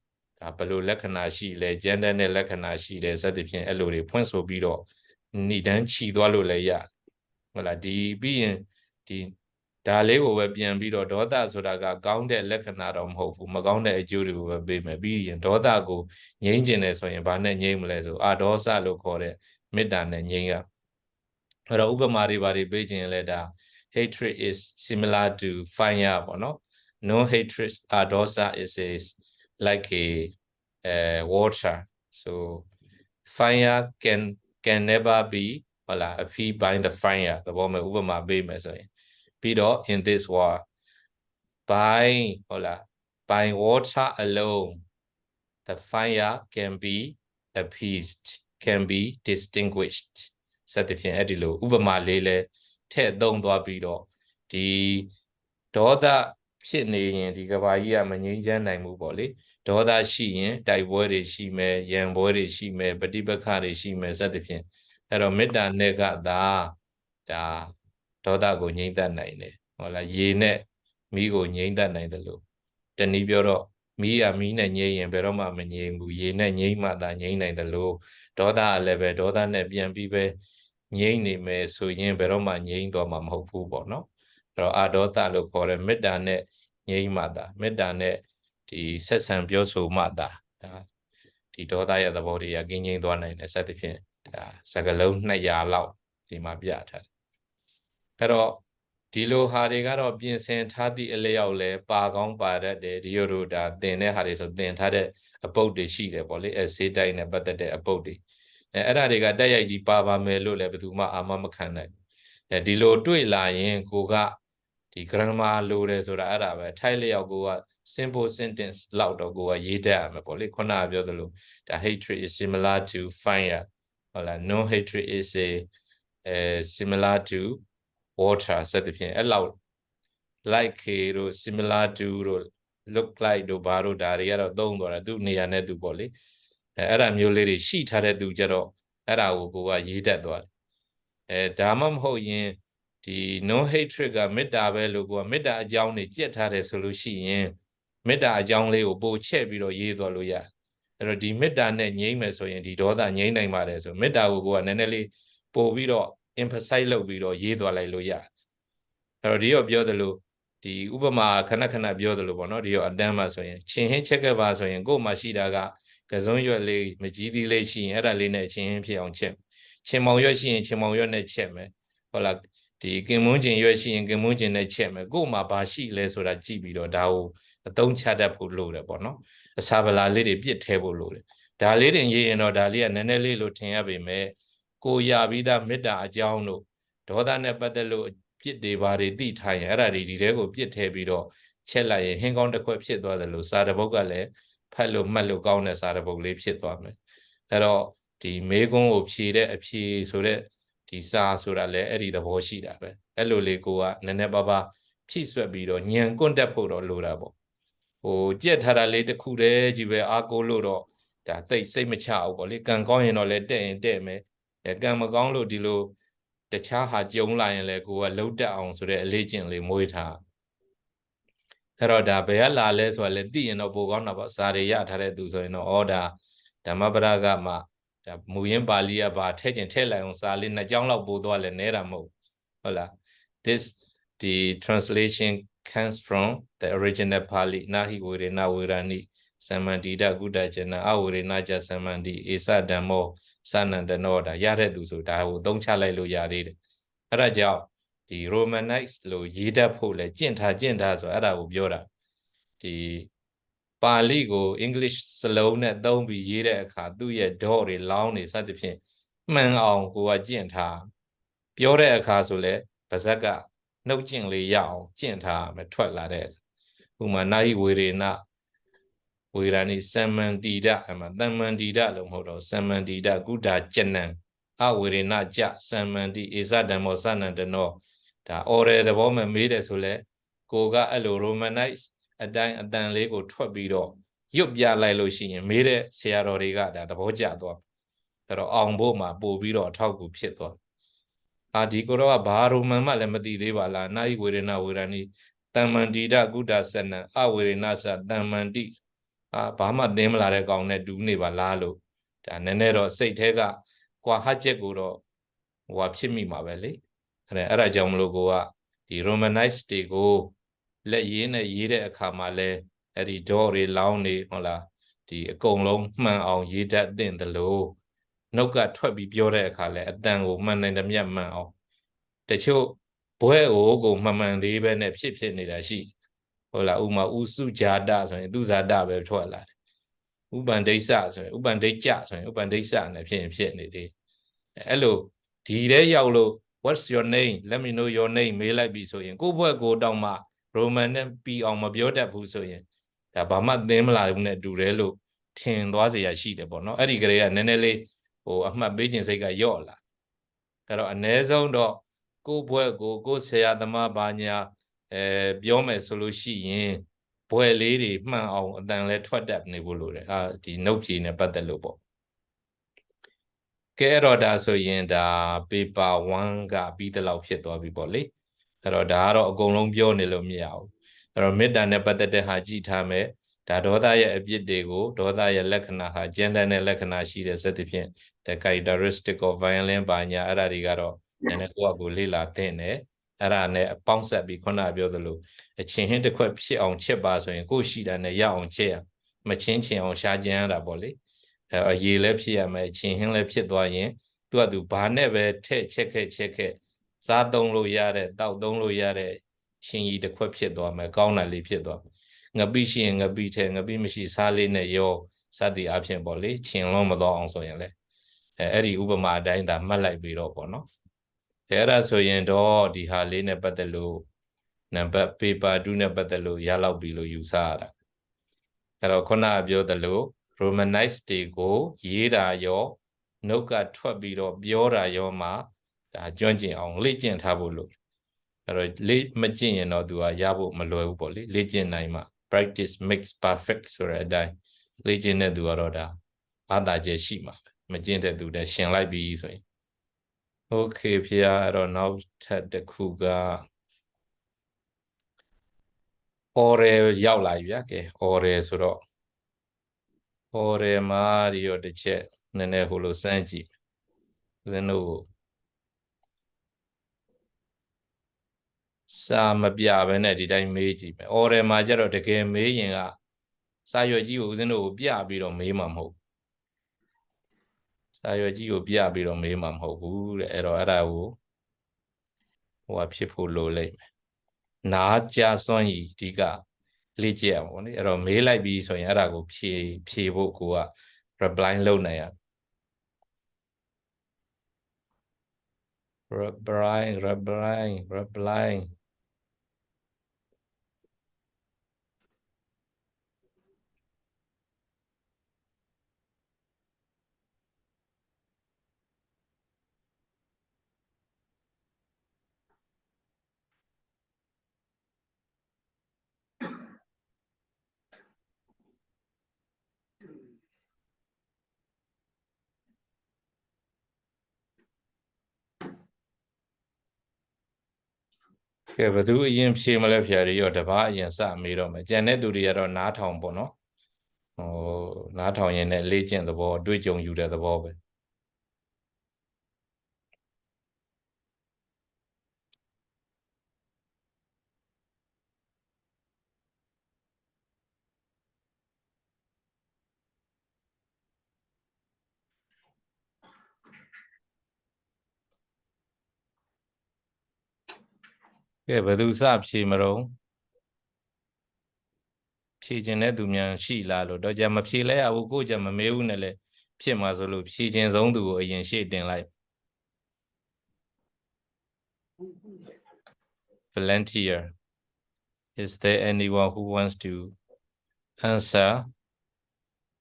Below Lakana she lay gender and Lakana she is at the pin elode points will be all. Nidan chi dwallo laya. Well, a D being the Daleo will be and beat or daughter so that got gounded Lakana hope, Magonda a jury will be maybe and daughter go yanginess or your banner nameless or Adosa look or it middan and yanga. Rauba Mari Bari Beijing letter. Hatred is similar to fire or no? No hatred Adosa is like a water. So fire can never be Hola, if he by the fire, the woman over my baby, so Pido in this war by hola by water alone, the fire can be appeased, can be distinguished. Said the Edilo, Ubama Lele, Ted don't do the daughter Sydney and the Gavaya Maninjan and Muboli, daughter she, die wordy she may, young body she may, but Dibakari she may, said the pin. Eromida nega da daughter go name that night. Or ye net me go name that night the low. The Niburo. Me a mean and ye and Beroma Manye, ye na ye mata ye na the low, daughter leve, daughter nebian bibe, ye me so yen Beroma ye do mam hopu bono. Or a daughter look for a midane ye mata, midane the sessan bioso mata. The daughter at the body again ye do nine as at the pin. Sagalo na ya lao, the mabiata. Peroဒီလိုဟာတွေကတော့ပြင်ဆင်ထားသည့်အလျောက်လဲပါကောင်းပါတတ်တယ်ဒီလိုတို့ဒါသင်တဲ့ဟာတွေဆိုသင်ထားတဲ့အပုတ်တွေရှိတယ်ပေါ့လေအဲဆေးတိုက်နဲ့ပတ်သက်တဲ့အပုတ်တွေအဲ့ဒါတွေကတက်ရိုက်ကြီးပါပါမယ်လို့လည်းဘယ်သူမှအာမမခံနိုင်ဒီလိုတွေ့လာရင်ကိုကဒီ grammar လိုတယ်ဆိုတာအဲ့ဒါပဲထိုက်လျောက်ကိုက simple sentence လောက်တော့ကိုကရေးတတ်ရမယ်ပေါ့လေခုနကပြောသလိုဒါ hatred is similar to fire ဟုတ်လား no hatred is similar to water ဆက်တဲ့ဖြင့်အဲ့လောက် like တို့ similar to တို့ look like တို့ဘာတို့ဒါတွေကတော့သုံးတော့တာသူ့နေရာနဲ့သူပေါ့လေအဲ့ဒါမျိုးလေးတွေရှိထားတဲ့သူကြတော့အဲ့ဒါကိုကရေးတတ်သွားတယ်ဒါမှမဟုတ်ရင်ဒီ no hatred ကမေတ္တာပဲလို့ကိုကမေတ္တာအကြောင်းတွေကြက်ထားတယ်ဆိုလို့ရှိရင်မေတ္တာအကြောင်းလေးကိုပို့ချက်ပြီးတော့ရေးသွားလို့ရအဲ့တော့ဒီမေတ္တာနဲ့ငြိမ့်မယ်ဆိုရင်ဒီဒေါသငြိမ့်နိုင်ပါတယ်ဆိုမေတ္တာကိုကနည်းနည်းလေးပို့ပြီးတော့emphasize လုပ်ပြီးတော့ရေးသွားလိုက်လို့ရအဲ့တော့ဒီရောပြောသလိုဒီဥပမာခဏပြောသလိုပေါ့နော်ဒီရောအတန်းမှာဆိုရင်ချင်းဟင်းချက်ခဲ့ပါဆိုရင်ကို့မှာရှိတာကကစုံရွက်လေးမကြီးသေးလေးရှိရင်အဲ့ဒါလေးနဲ့ချင်းဟင်းဖြစ်အောင်ချက်ချင်းမောင်ရွက်ရှိရင်ချင်းမောင်ရွက်နဲ့ချက်မယ်ဟုတ်လားဒီကင်မွန်းကျင်ရွက်ရှိရင်ကင်မွန်းကျင်နဲ့ချက်မယ်ကို့မှာဘာရှိလဲဆိုတာကြည့်ပြီးတော့ဒါကိုအသုံးချတတ်ဖို့လိုတယ်ပေါ့နော်အစာပလာလေးတွေပြစ်ထဲဖို့လိုတယ်ဒါလေးတင်ရေးရင်တော့ဒါလေးကနည်းနည်းလေးလို့ထင်ရပေမဲ့ကိုရပြီးသားမေတ္တာအကြောင်းတို့ဒေါသနဲ့ပတ်သက်လို့ပြစ်တွေဘာတွေသိထားရင်အဲ့ဒါတွေဒီထဲကိုပြစ်ထဲပြီးတော့ချက်လိုက်ရင်ဟင်းကောင်းတစ်ခွက်ဖြစ်သွားတယ်လို့စာတပုတ်ကလည်းဖတ်လို့မှတ်လို့ကောင်းတဲ့စာတပုတ်လေးဖြစ်သွားမယ်အဲ့တော့ဒီမေးခွန်းကိုဖြေတဲ့အဖြေဆိုတဲ့ဒီစာဆိုတာလည်းအဲ့ဒီသဘောရှိတာပဲအဲ့လိုလေးကိုကနည်းနည်းပါးပါးဖြည့်ဆွက်ပြီးတော့ညံကွန့်တက်ဖို့တော့လိုတာပေါ့ဟိုကြက်ထားတာလေးတစ်ခုတည်းကြီးပဲအားကိုးလို့တော့ဒါသိစိတ်မချအောင်ပေါ့လေကံကောင်းရင်တော့လည်းတဲ့ရင်တဲ့မယ်ကံမကောင်းလို့ဒီလိုတခြားဟာကြုံလာရင်လည်းကိုကလှုပ်တက်အောင်ဆိုတဲ့အလေးကျင့်လေးမွေးထားအဲ့တော့ဒါဘယ်ကလာလဲဆိုတာလည်းသိရင်တော့ပိုကောင်းတာပေါ့စာတွေရထားတဲ့သူဆိုရင်တော့ဩဒါဓမ္မပဒကမှဒါမူရင်းပါဠိကဘာထဲ့ကျင်ထဲ့လိုက်အောင်စာလေးနှစ်ကြောင်းလောက်ပို့သွားလဲနဲတာမဟုတ်ဟုတ်လား this the translation comes from the original Pali nahi virena virani samandita gudajana avirena ja samandi esa dhammo sanandano ဒါရတဲ့သူဆိုဒါကိုသုံးချလိုက်လို့ရသေးတယ်အဲ့ဒါကြောင့်ဒီ Romanize လို့ရေးတတ်ဖို့လဲကျင့်ထားဆိုအဲ့ဒါကိုပြောတာဒီပါဠိကို English စလုံးနဲ့သုံးပြီးရေးတဲ့အခါသူ့ရဲ့ dot တွေလောင်းနေစသဖြင့်မှန်အောင်ကိုကကျင့်ထားပြောတဲ့အခါဆိုလဲပါဇက်ကနှုတ်ကျင့်လေးရအောင်ကျင့်ထားမယ်ထွက်လာတဲ့ဥမာနာယိဝေရေနဝေရဏိစမ္မန္တိဒအမှတမ္မန္တိဒလို့မဟုတ်တော့စမ္မန္တိဒကုဒါကျနံအဝေရေနကြစမ္မန္တိဧဇဓမ္မောသနန္တနောဒါ oral သဘောမှာမေးတယ်ဆိုလဲကိုကအဲ့လို Romanize အတိုင်းအတန်လေးကိုထွက်ပြီးတော့ရွတ်ပြလိုက်လို့ရှိရင်မေးတဲ့ဆရာတော်တွေကဒါသဘောကျသွားအဲ့တော့အောင်ဖို့မှာပို့ပြီးတော့အထောက်အကူဖြစ်သွားဒီကိုတော့ဘာရိုမန်မှလည်းမသိသေးပါလားနာယိဝေရဏဝေရဏိတမ္မန္တိဒကုဒါစနံအဝေရဏသတမ္မန္တိဘာမှသင်မလာတဲ့ကောင်နဲ့ဒူးနေပါလားလို့ဒါနည်းနည်းတော့စိတ်ထဲကကွာဟချက်ကိုတော့ဟိုဖြစ်မိမှာပဲလေအဲ့ဒါကြောင့်မလို့ကိုကဒီ Romanize တွေကိုလက်ရေးနဲ့ရေးတဲ့အခါမှာလဲအဲ့ဒီ dot တွေလောင်းနေဟုတ်လားဒီအကုန်လုံးမှန်အောင်ရေးတတ်သင့်တယ်လို့နှုတ်ကထွက်ပြီးပြောတဲ့အခါလဲအတန်ကိုမှန်နိုင်သမျှမှန်အောင်တချို့ဘွဲကိုမှန်သေးပဲနဲ့ဖြစ်နေတာရှိဟုတ်လားဥမာဥစုဇာတဆိုရင်သူဇာတပဲထွက်လာတယ်ဥပန္ဒိစ္စဆိုရင်ဥပန္ဒိကြဆိုရင်ဥပန္ဒိစ္စနဲ့ဖြစ်နေသေးအဲ့လို ဒီတဲ့ရောက်လို့ what's your name let me know your name မေးလိုက်ပြီဆိုရင်ကိုယ့်ဘွဲ့ကိုတောင်မှ Roman နဲ့ပြီးအောင်မပြောတတ်ဘူးဆိုရင်ဒါဘာမှသင်မလာဘူးနဲ့တူတယ်လို့ထင်သွားเสียရရှိတယ်ပေါ့နော်အဲ့ဒီကလေးကနည်းနည်းလေးဟိုအမှတ်ပေးခြင်းစိတ်ကယော့လာအဲ့တော့အ ਨੇ ဆုံးတော့ကိုယ့်ဘွဲ့ကိုဆရာသမားဘာညာပြောမယ်ဆိုလို့ရှိရင်ဘွဲ့လေးတွေမှန်အောင်အတန်လဲထွက်တတ်နေဖို့လိုတယ်ဒီနှုတ်ဖြေနဲ့ပတ်သက်လို့ပေါ့ကဲတော့ဒါဆိုရင်ဒါ paper 1ကပြီးတဲ့လောက်ဖြစ်သွားပြီပေါ့လေအဲ့တော့ဒါကတော့အကုန်လုံးပြောနေလို့မရဘူးအဲ့တော့မေတ္တာနဲ့ပတ်သက်တဲ့ဟာကြည့်ထားမယ်ဒါဒေါသရဲ့အပြစ်တွေကိုဒေါသရဲ့လက္ခဏာဟာကျန်တဲ့လက္ခဏာရှိတဲ့စသဖြင့် the characteristic of violence ဘာညာအဲ့ဒါတွေကတော့နည်းနည်းကိုယ့်အကိုလေ့လာသင့်တယ်အဲ့ဒါနဲ့အပေါင်းဆက်ပြီးခုနပြောသလိုအချင်းဟင်းတစ်ခွက်ဖြစ်အောင်ချက်ပါဆိုရင်ကိုယ်ရှိတာနဲ့ရအောင်ချက်ရမချင်းချင်အောင်ရှားကြမ်းရတာပေါ့လေအရေးလည်းဖြစ်ရမယ်အချင်းဟင်းလည်းဖြစ်သွားရင်သူကသူဘာနဲ့ပဲထဲ့ချက်ခဲ့စားသုံးလို့ရတဲ့တောက်သုံးလို့ရတဲ့ချင်းကြီးတစ်ခွက်ဖြစ်သွားမယ်ကောင်းတယ်လေးဖြစ်သွားငပိရှိရင်ငပိထဲငပိမရှိစားလေးနဲ့ရောစသည်အဖြစ်ပေါ့လေချင်းလုံးမတော့အောင်ဆိုရင်လေအဲ့ဒီဥပမာအတိုင်းသာမှတ်လိုက်ပြီးတော့ပေါ့နော်အဲ့ဒါဆိုရင်တော့ဒီဟာလေးနဲ့ပတ်သက်လို့နံပါတ် paper 2နဲ့ပတ်သက်လို့ရလောက်ပြီလို့ယူဆရတာအဲ့တော့ခုနကပြောသလို Romanize တွေကိုရေးတာရောနှုတ်ကထွက်ပြီးတော့ပြောတာရောမှာဒါကျွမ်းကျင်အောင်လေ့ကျင့်ထားဖို့လို့အဲ့တော့လေ့မကျင့်ရင်တော့သူကရဖို့မလွယ်ဘူးပေါ့လေလေ့ကျင့်နိုင်မှ practice makes perfect ဆိုတဲ့အတိုင်းလေ့ကျင့်တဲ့သူကတော့ဒါအားသာချက်ရှိမှာမကျင့်တဲ့သူလည်းရှင်လိုက်ပြီဆိုရင် okay ဖေရအဲ့တော့နောက်ထပ်တစ်ခုက oral ရောက်လာပြီဗျာကဲ oral ဆိုတော့ oral မှာဒီတော့တစ်ချက်နည်းနည်းဟိုလိုစမ်းကြည့်ဦးဇင်းတို့စာမပြဘဲနဲ့ဒီတိုင်းမေးကြည့်မယ် oral မှာကျတော့တကယ်မေးရင်ကစာရွက်ကြီးကိုဦးဇင်းတို့ကိုပြပြီးတော့မေးမှာမဟုတ်စာရွက်ကြီးကိုပြပြီးတော့မေးမှာမဟုတ်ဘူးတဲ့အဲ့တော့အဲ့ဒါကိုဟိုဖြစ်ဖို့လိုလိမ့်မယ်နားကြစွမ်းရည်ဒီကလေ့ကျင့်အောင်ပေါ့လေအဲ့တော့မေးလိုက်ပြီးဆိုရင်အဲ့ဒါကိုဖြေဖို့ကိုက reply လုပ်နိုင်ရ reply ကဲဘသူအရင်ဖြေမလဲဖျားတွေရောတပားအရင်စမေးတော့မယ်ကြံတဲ့သူတွေကတော့နားထောင်ပေါ့နော်ဟိုနားထောင်ရင်လည်းလေ့ကျင့်သဘောအတွေ့အကြုံယူတဲ့သဘောပဲကဲဘသူစဖြေမတော့ဖြေခြင်းတဲ့သူများရှိလားလို့တော့ကြမဖြေလဲရဘူးကိုကြမမေးဘူးနဲ့လေဖြစ်မှာဆိုလို့ဖြေခြင်းဆုံးသူကိုအရင်ရှေ့တင်လိုက် volunteer is there anyone who wants to answer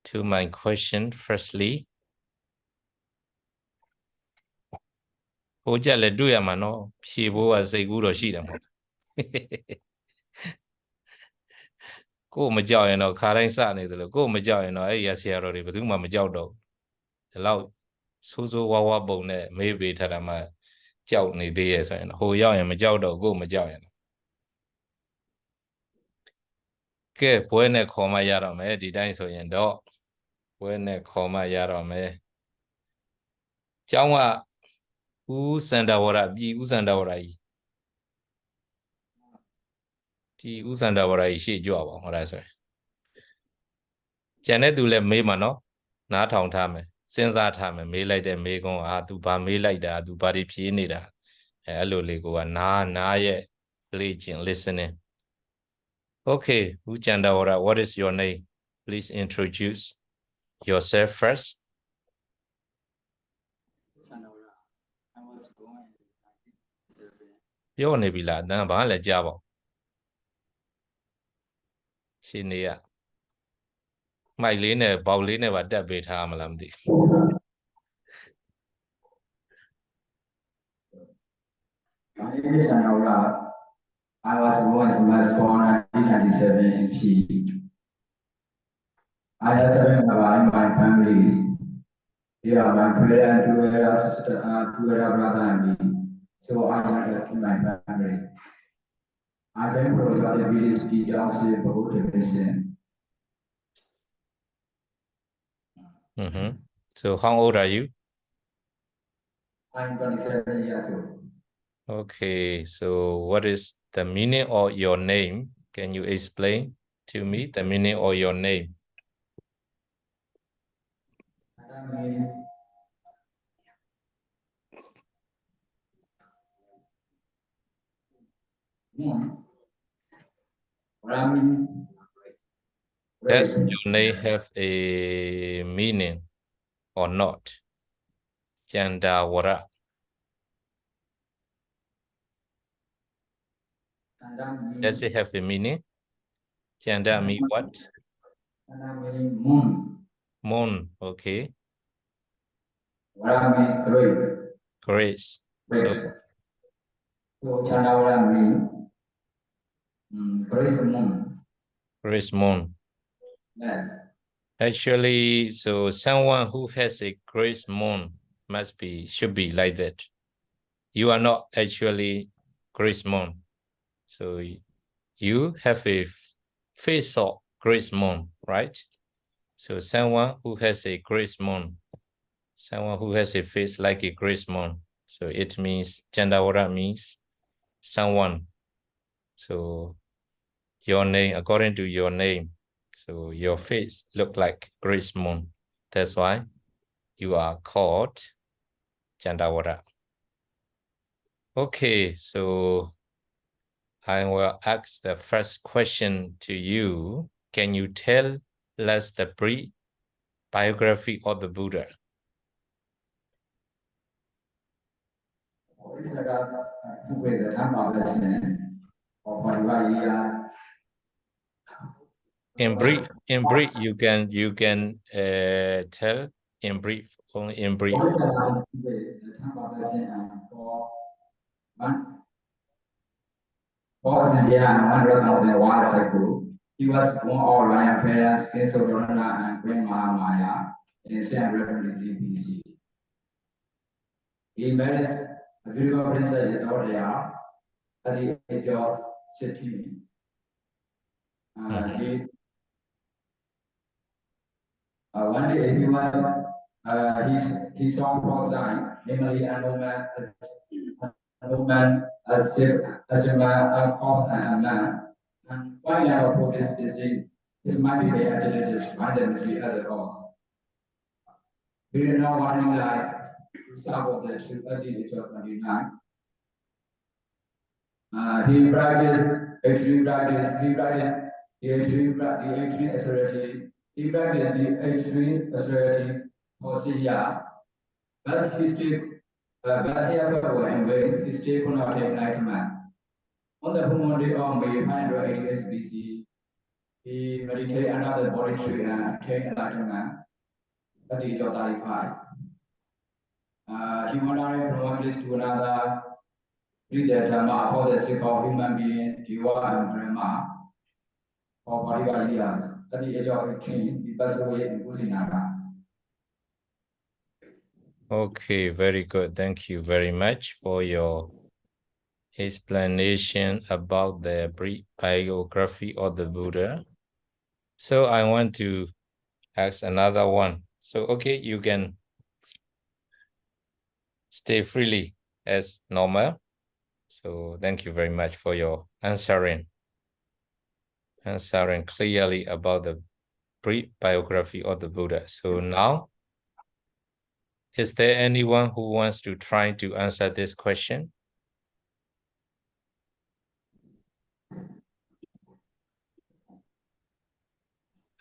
to my question firstly ဟိုကြက်လည်းတွေ့ရမှာနော်ဖြေဖို့ကစိတ်ကူးတော့ရှိတယ်မဟုတ်ကိုမကြောက်ရင်တော့ခါတိုင်းစနေတယ်လို့ကိုမကြောက်ရင်တော့အဲ့ဒီဆရာတော်တွေဘယ်သူမှမကြောက်တော့ဒီလောက်ဆိုးဆိုးဝါးဝါပုံနဲ့မေးပေးထားတာမှကြောက်နေသေးရဲ့ဆိုရင်ဟိုရောက်ရင်မကြောက်တော့ကိုမကြောက်ရင်ကဲဘွဲနဲ့ခေါ်မှရတော့မယ်ဒီတိုင်းဆိုရင်တော့ဘွဲနဲ့ခေါ်မှရတော့မယ်ကျောင်းကဦးစန္ဒဝရပြည်ဦးစန္ဒဝရကြီးဒီဦးစန္ဒဝရကြီးရှေ့ကြွပါဟောဒါဆိုရင်ကျန်တဲ့သူလည်းမေးမှာနော်နားထောင်ထားမယ်စဉ်းစားထားမယ်မေးလိုက်တဲ့မေးခွန်းကသူဘာမေးလိုက်တာသူဘာတွေဖြေနေတာအဲ့လိုလေးကိုကနားရဲ့လေ့ကျင့် listening okay Uchandawara what is your name please introduce yourself first I was ပြောနေပြီလားအတန်းဘာလဲကြားပါရှင်နေရမိုက်လေးနဲ့ပေါက်လေးနဲ့ပါတက်ပေးထားမလားမသိ My name is Anaura. I was born in March 1997 in PE. I have 7 members in my family. They are my brother and 2 elder sister, 2 elder brother and me. So I am youngest in my family. I came from the village P downstairs for division. So how old are you? I'm 27 years old. Okay, so what is the meaning of your name? Can you explain to me the meaning of your name? That means Does your name have a meaning or not? Chandawara. Does it have a meaning? Chanda mean what? Moon. Moon, okay. Vara means great. Grace. So Chandawara means grace moon. Grace Moon. Yes. Actually, so someone who has a grace moon should be like that. You are not actually grace moon. So you have a face of grace moon, right? So someone who has a grace moon, someone who has a face like a grace moon. So it means Chandawara means someone. So your name, according to your name, so your face look like grace moon. That's why you are called Chandawara. Okay, so I will ask the first question to you. Can you tell us the brief biography of the Buddha? In brief, you can tell in brief, only in brief. He was born of lion parents in Sodorana and Queen Mahamaya in 700 BC. He married a beautiful princess Isoria at the age of 16. One day he saw outside, namely a woman as a man of a man. And why never put this busy? This might be the agitated by the mystery other cause. We do not want to realize to solve the truth at the age of 29. He practiced the extreme austerity. He practiced the extreme austerity for 6 years. But he stayed, but he ever in vain. He stayed for not enlightenment. On the full day of May 588 BC, he meditated under the body tree and attained enlightenment at the age of 35. He wandered from one place to another, read the Dharma for the sake of human being, Jiva and Brahma, for 45 years. At the age of 18, he passed away in Kusinara. Okay, very good. Thank you very much for your explanation about the brief biography of the Buddha. So I want to ask another one. So, okay, you can stay freely as normal. So thank you very much for your answering clearly about the brief biography of the Buddha. So now, is there anyone who wants to try to answer this question?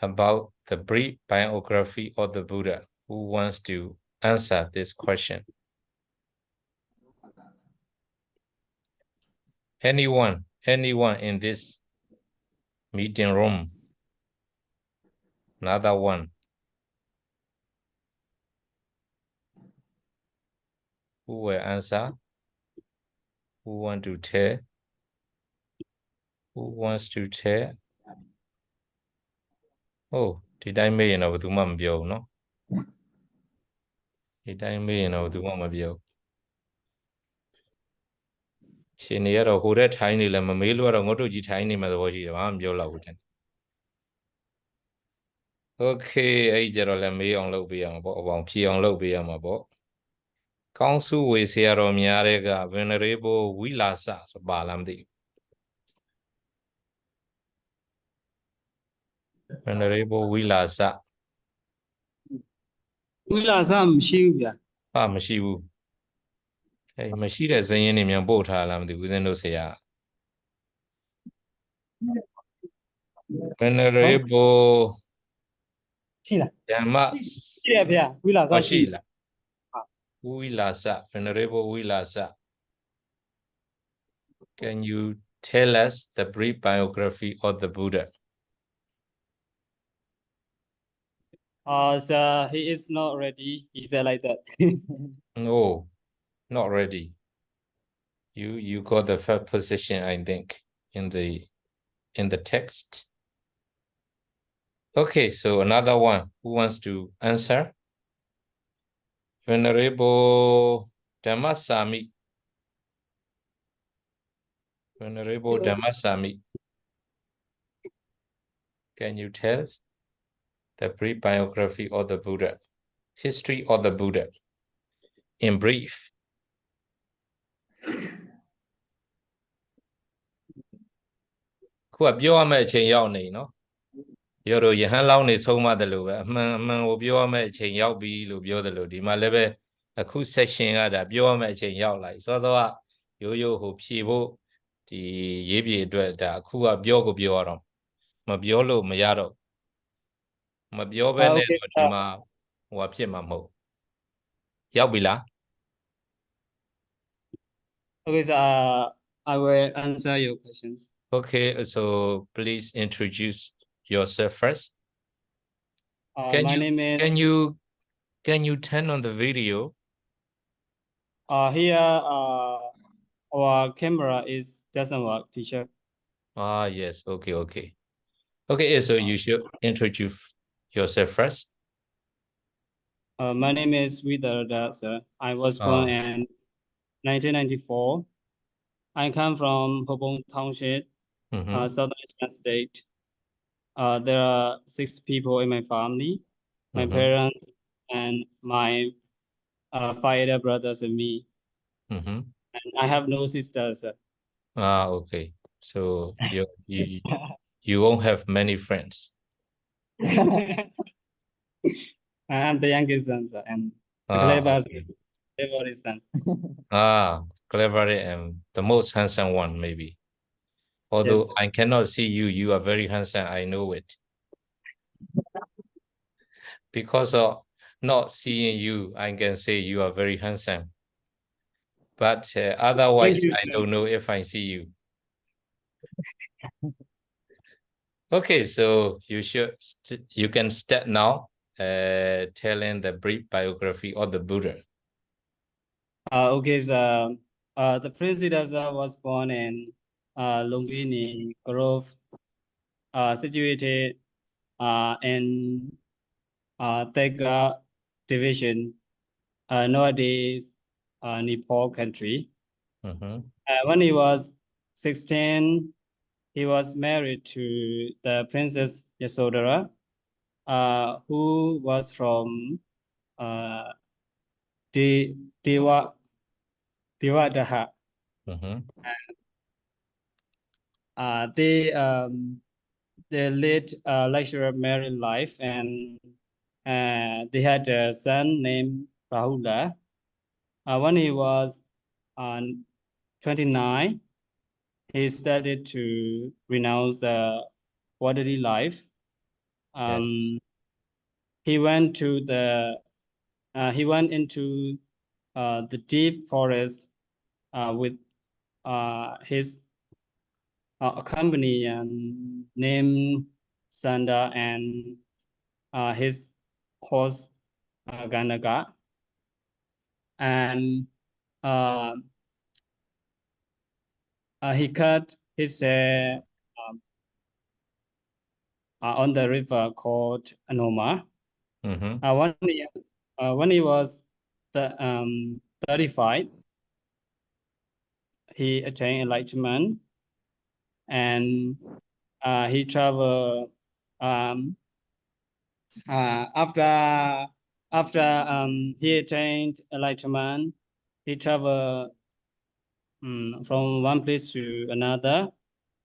About the brief biography of the Buddha. Who wants to answer this question? Anyone in this meeting room? Another one. Who will answer? Who want to tell? Who wants to tell? Oh, did I make an over no? Did I make an over ရှင်နေရတော့ဟိုတဲ့ထိုင်းနေလဲမမေးလို့တော့ငုတ်တုတ်ကြီးထိုင်းနေမှာသဘောရှိတယ်ဘာမှမပြောတော့ဘူးတဲ့ Okay အဲ့ကြတော့လဲမေးအောင်လုပ်ပေးရမှာပေါ့အပေါင်းဖြေအောင်လုပ်ပေးရမှာပေါ့ကောင်းစုဝေဆရာတော်များတဲ့က Venerable ဝိလာစဆိုပါလားမသိဘူး Venerable ဝိလာစ ဝိလာစမရှိဘူးဗျာ ဟာမရှိဘူးအဲ့မရှိတဲ့ဇင်းရင်းတွေမြန်ပို့ထားလားမသိဘူးဦးဇင်းတို့ဆရာ Venerable ရှိလား ဓမ္မ ရှိရဗျာဝိလာစရှိ ရှိလားဝိလာစ Venerable ဝိလာစ Can you tell us the brief biography of the Buddha? So he is not ready. He said like that. No, not ready. You got the first position, I think, in the text. Okay, so another one. Who wants to answer? Venerable Dhammasami. Venerable Dhammasami. Can you tell the brief biography of the Buddha? History of the Buddha. In brief. ခုကပြောရမယ့်အချိန်ရောက်နေเนาะပြောတော့ယဟန်လောင်းနေဆုံးမတယ်လို့ပဲအမှန်ကိုပြောရမယ့်အချိန်ရောက်ပြီလို့ပြောတယ်လို့ဒီမှာလည်းပဲအခု section ကဒါပြောရမယ့်အချိန်ရောက်လာပြီစောစောကရိုးဟိုဖြေဖို့ဒီရေးပြေအတွက်ဒါအခုကပြောကိုပြောရတော့မပြောလို့မရတော့မပြောဘဲနဲ့တော့ဒီမှာဟိုဖြစ်မှာမဟုတ်ရောက်ပြီလား Okay, so I will answer your questions. Okay, so please introduce yourself first. My name is. Can you turn on the video? Here our camera doesn't work, teacher. Ah, yes. Okay. Okay, so you should introduce yourself first. My name is Vidar, sir. I was born in 1994. I come from Hobong Township, Southeastern State. There are 6 people in my family, my parents and my 5 elder brothers and me. And I have no sisters. Ah, okay. So you won't have many friends. I'm the youngest son, sir, and the cleverest son. Clever and the most handsome one, maybe. Although Yes. I cannot see you, you are very handsome. I know it. Because of not seeing you, I can say you are very handsome. But otherwise, I don't know if I see you. Okay, so you can start now telling the brief biography of the Buddha. Okay, so the Prince Siddhartha was born in Lumbini Grove, situated in Tega Division, nowadays Nepal country. When he was 16, he was married to the Princess Yasodhara, who was from Devadaha. They led a luxurious married life, and they had a son named Rahula. When he was 29, he started to renounce the worldly life. He went into the deep forest with his company named Sanda and his horse Ganaga, and he cut his on the river called Anoma. When he was 35, he attained enlightenment, and he traveled after he attained enlightenment. He traveled from one place to another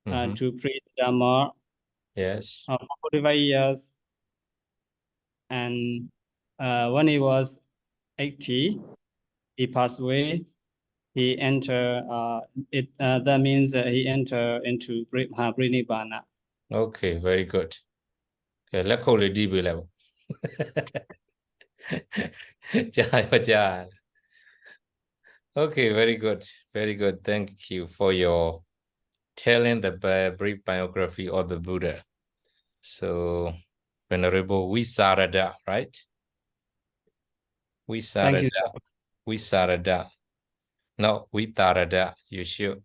to preach Dharma. Yes. For 45 years, and when he was 80, he passed away. He entered that means he entered into Nibbana. Okay, very good. Okay, let's call it DB level. Okay, very good. Very good. Thank you for your telling the brief biography of the Buddha. So, Venerable Visarada, right? Visarada. No, Vitarada. You should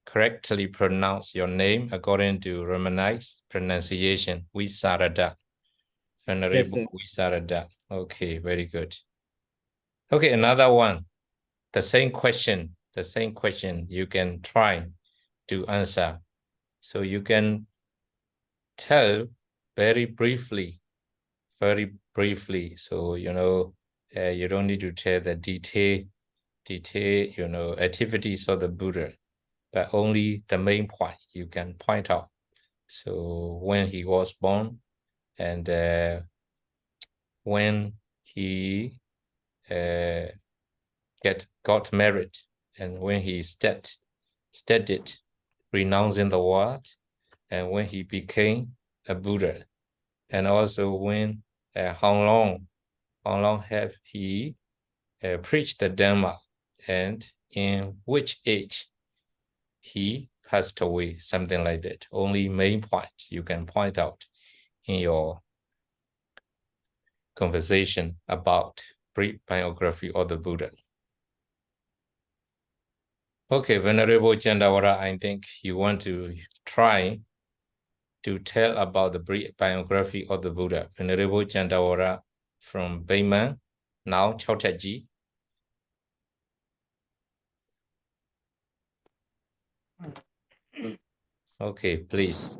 correctly pronounce your name according to Romanized pronunciation. Visarada. Venerable Visarada. Okay, very good. Okay, another one. The same question. You can try to answer. So you can tell very briefly. So, you know, you don't need to tell the detail, you know, activities of the Buddha, but only the main point you can point out. So when he was born, and when he got married, and when he studied renouncing the world, and when he became a Buddha, and also when how long have he preached the Dhamma, and in which age he passed away, something like that. Only main points you can point out in your conversation about brief biography of the Buddha. Okay, Venerable Chandawara, I think you want to try to tell about the brief biography of the Buddha. Venerable Chandawara from Bayman, now Chautaji. Okay, please.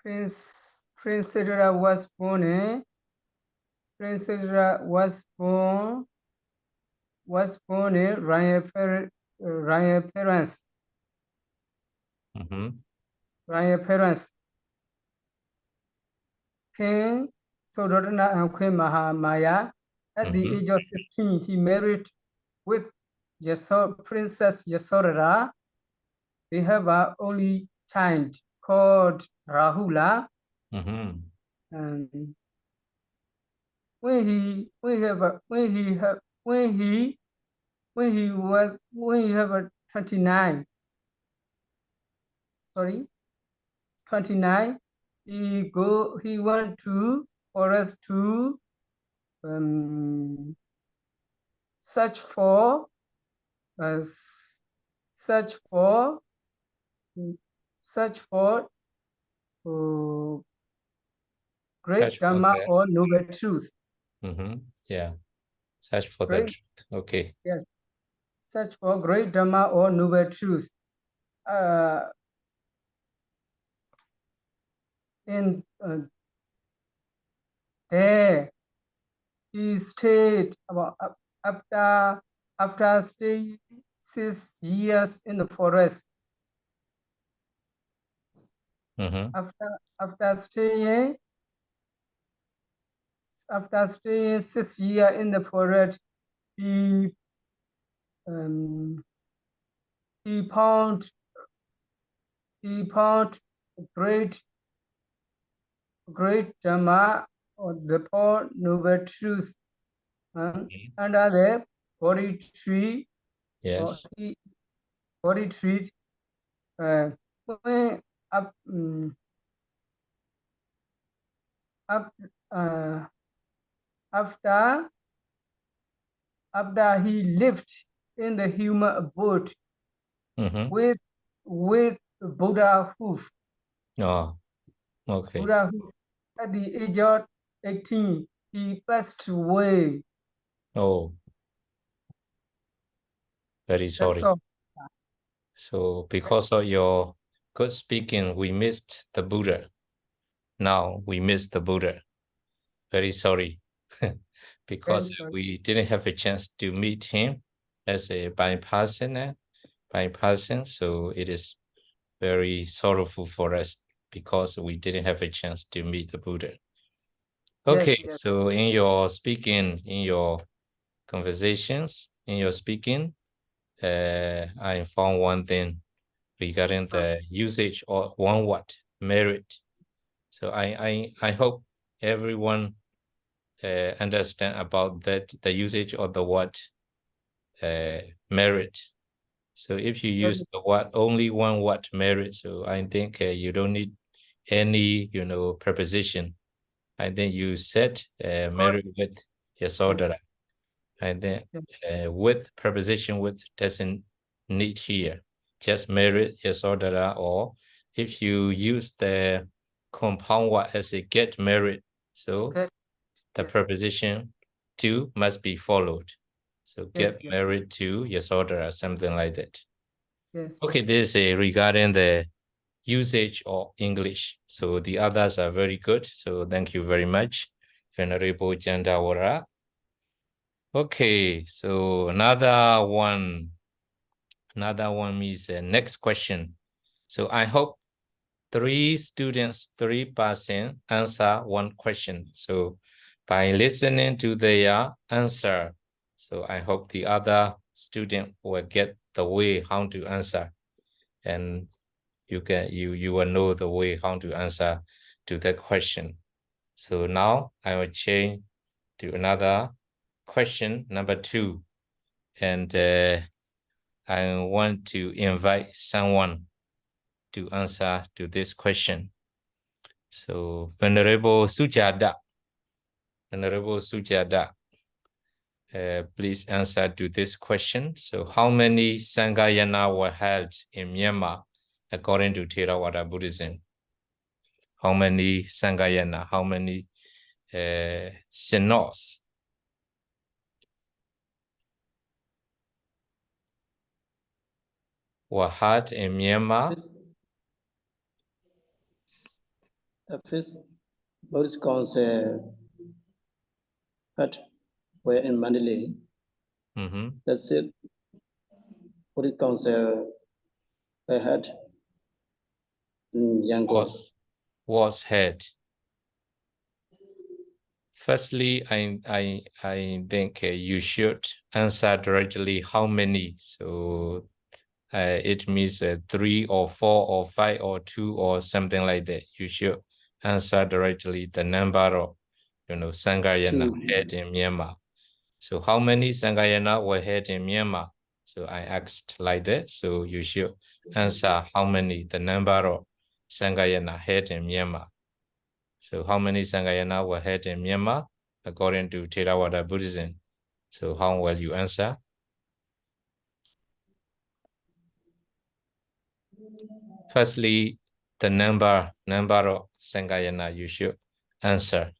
Prince Siddhartha was born in royal parents. Royal parents. King Sodorna and Queen Mahamaya. At the age of 16, he married with Princess Yasodhara. They have an only child called Rahula. And when he have 29, he went to forest to search for great Dhamma or noble truth. Yeah, search for the truth. Okay. Yes, search for great Dhamma or noble truth. In there, he stayed about after staying 6 years in the forest. After staying 6 years in the forest, he found great Dhamma or the Four Noble Truths under the Bodhi tree. Yes. Bodhi tree, when up, after he lived in the human abode with Buddha hoof. Oh, okay. Buddha hoof. At the age of 18, he passed away. Oh, very sorry. That's all. So because of your good speaking, we missed the Buddha. Now we missed the Buddha. Very sorry. Because we didn't have a chance to meet him as a by person. So it is very sorrowful for us because we didn't have a chance to meet the Buddha. Okay, Yes. so in your speaking, in your conversations, in your speaking, I found one thing regarding the usage of one word, merit. So I hope everyone understand about that, the usage of the word merit. So if you use the word, only one word, merit, so I think you don't need any, preposition. And then you set merit with yasodhara. And then with preposition with doesn't need here. Just merit yasodhara, or if you use the compound word as a get merit, so the preposition to must be followed. So get married to yasodhara, something like that. Okay, this is regarding the usage of English. So the others are very good. So thank you very much, Venerable Jandawara. Okay, so another one is the next question. So I hope 3 students, 3% answer one question. So by listening to their answer, so I hope the other student will get the way how to answer, and you will know the way how to answer to that question. So now I will change to another question, number 2, and I want to invite someone to answer to this question. So Venerable Sujada, please answer to this question. So how many Sangayana were held in Myanmar according to Theravada Buddhism? How many Sangayana, how many synods were held in Myanmar? The first Buddhist council were in Mandalay. That's it. Buddhist council had in Yangon. Was had. Firstly, I think you should answer directly how many. So it means 3 or 4 or 5 or 2 or something like that. You should answer directly the number of, Sangayana held in Myanmar. So how many Sangayana were held in Myanmar? So I asked like that. So you should answer how many, the number of Sangayana held in Myanmar. So how many Sangayana were held in Myanmar according to Theravada Buddhism? So how will you answer? Firstly, the number of Sangayana you should answer.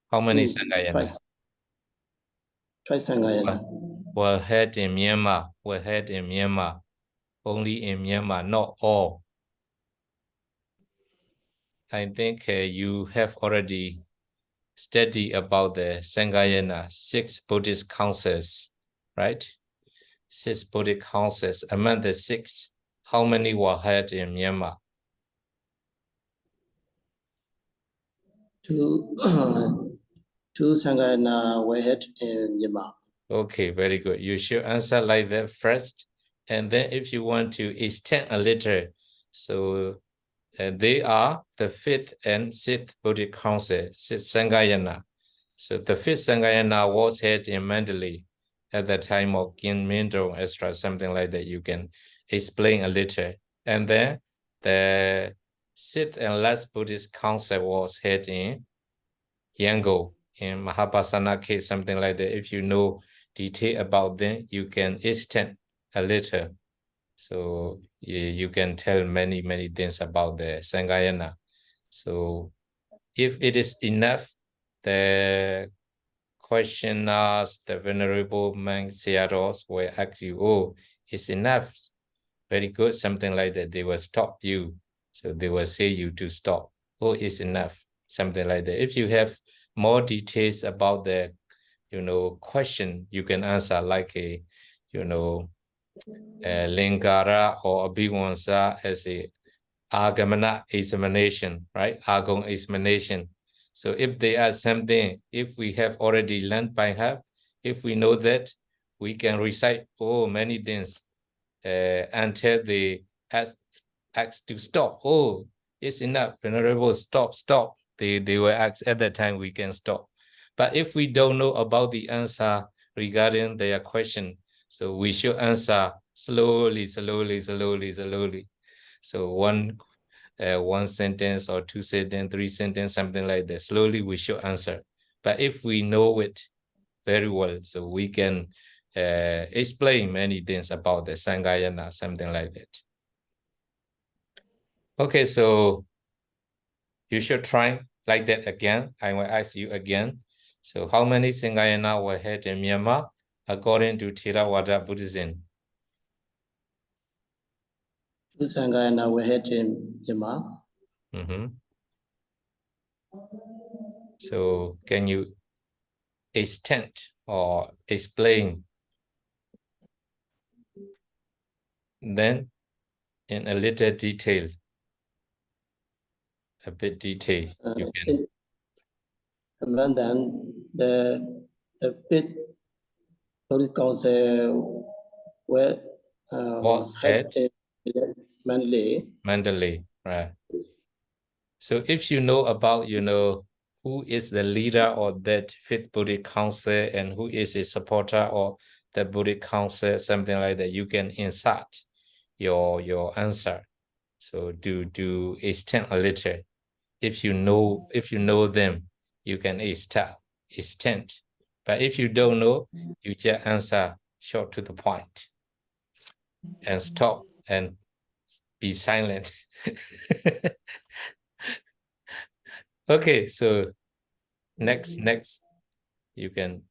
How many Sangayana? Twice Sangayana. Were held in Myanmar. Were held in Myanmar. Only in Myanmar, not all. I think you have already studied about the Sangayana, 6 Buddhist councils, right? 6 Buddhist councils. Among the 6, how many were held in Myanmar? 2 Sangayana were held in Myanmar. Okay, very good. You should answer like that first. And then if you want to extend a little, so they are the 5th and 6th Buddhist council, 6 Sangayana. So the 5th Sangayana was held in Mandalay. at the time of Kin Mindong extra, something like that, you can explain a little. And then the sixth and last Buddhist council was held in Yangon, in Mahabasana case, something like that. If you know detail about them, you can extend a little. So you can tell many things about the Sangayana. So if it is enough, the questioners, the venerable monk Searos will ask you, oh, it's enough, very good, something like that. They will stop you. So they will say you to stop. Oh, it's enough, something like that. If you have more details about the, question, you can answer like a, Lingara or Abhiwansa as a Agamana examination, right? Agong examination. So if they ask something, if we have already learned by heart, if we know that, we can recite many things until they ask to stop. Oh, it's enough, Venerable, stop. They will ask at that time, we can stop. But if we don't know about the answer regarding their question, so we should answer slowly. So one sentence or two sentence, three sentence, something like that. Slowly we should answer. But if we know it very well, so we can explain many things about the Sangayana, something like that. Okay, so you should try like that again. I will ask you again. So how many Sangayana were held in Myanmar according to Theravada Buddhism? Sangayana were held in Myanmar. So can you extend or explain then in a little detail, a bit detail you can. And then the fifth Buddhist council was held Mandalay, right? So if you know about, who is the leader of that fifth Buddhist council and who is a supporter of the Buddhist council, something like that, you can insert your answer. So do extend a little. If you know them, you can extend. But if you don't know, you just answer short to the point and stop and be silent. Okay, so next, you can